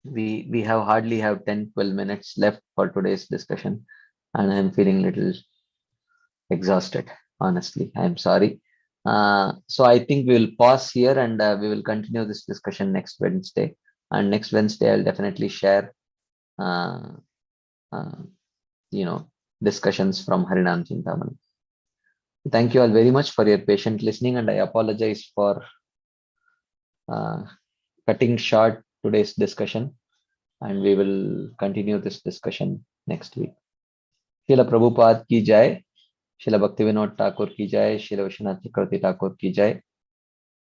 S2: we have hardly have 10-12 minutes left for today's discussion, and I'm feeling a little exhausted. Honestly, I'm sorry. So I think we'll pause here and we will continue this discussion next Wednesday. And next Wednesday, I'll definitely share, discussions from Harinam Chintamani. Thank you all very much for your patient listening, and I apologize for cutting short today's discussion, and we will continue this discussion next week. Srila Prabhupada ki jai, Srila Bhaktivinoda Thakur ki jai, Srila Vishwanath Chakravarti Thakur ki jai,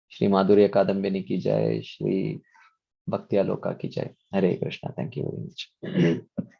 S2: Shri Madhurya Kadambini ki jai, Shri Bhakti Aloka ki jai. Hare Krishna. Thank you very much.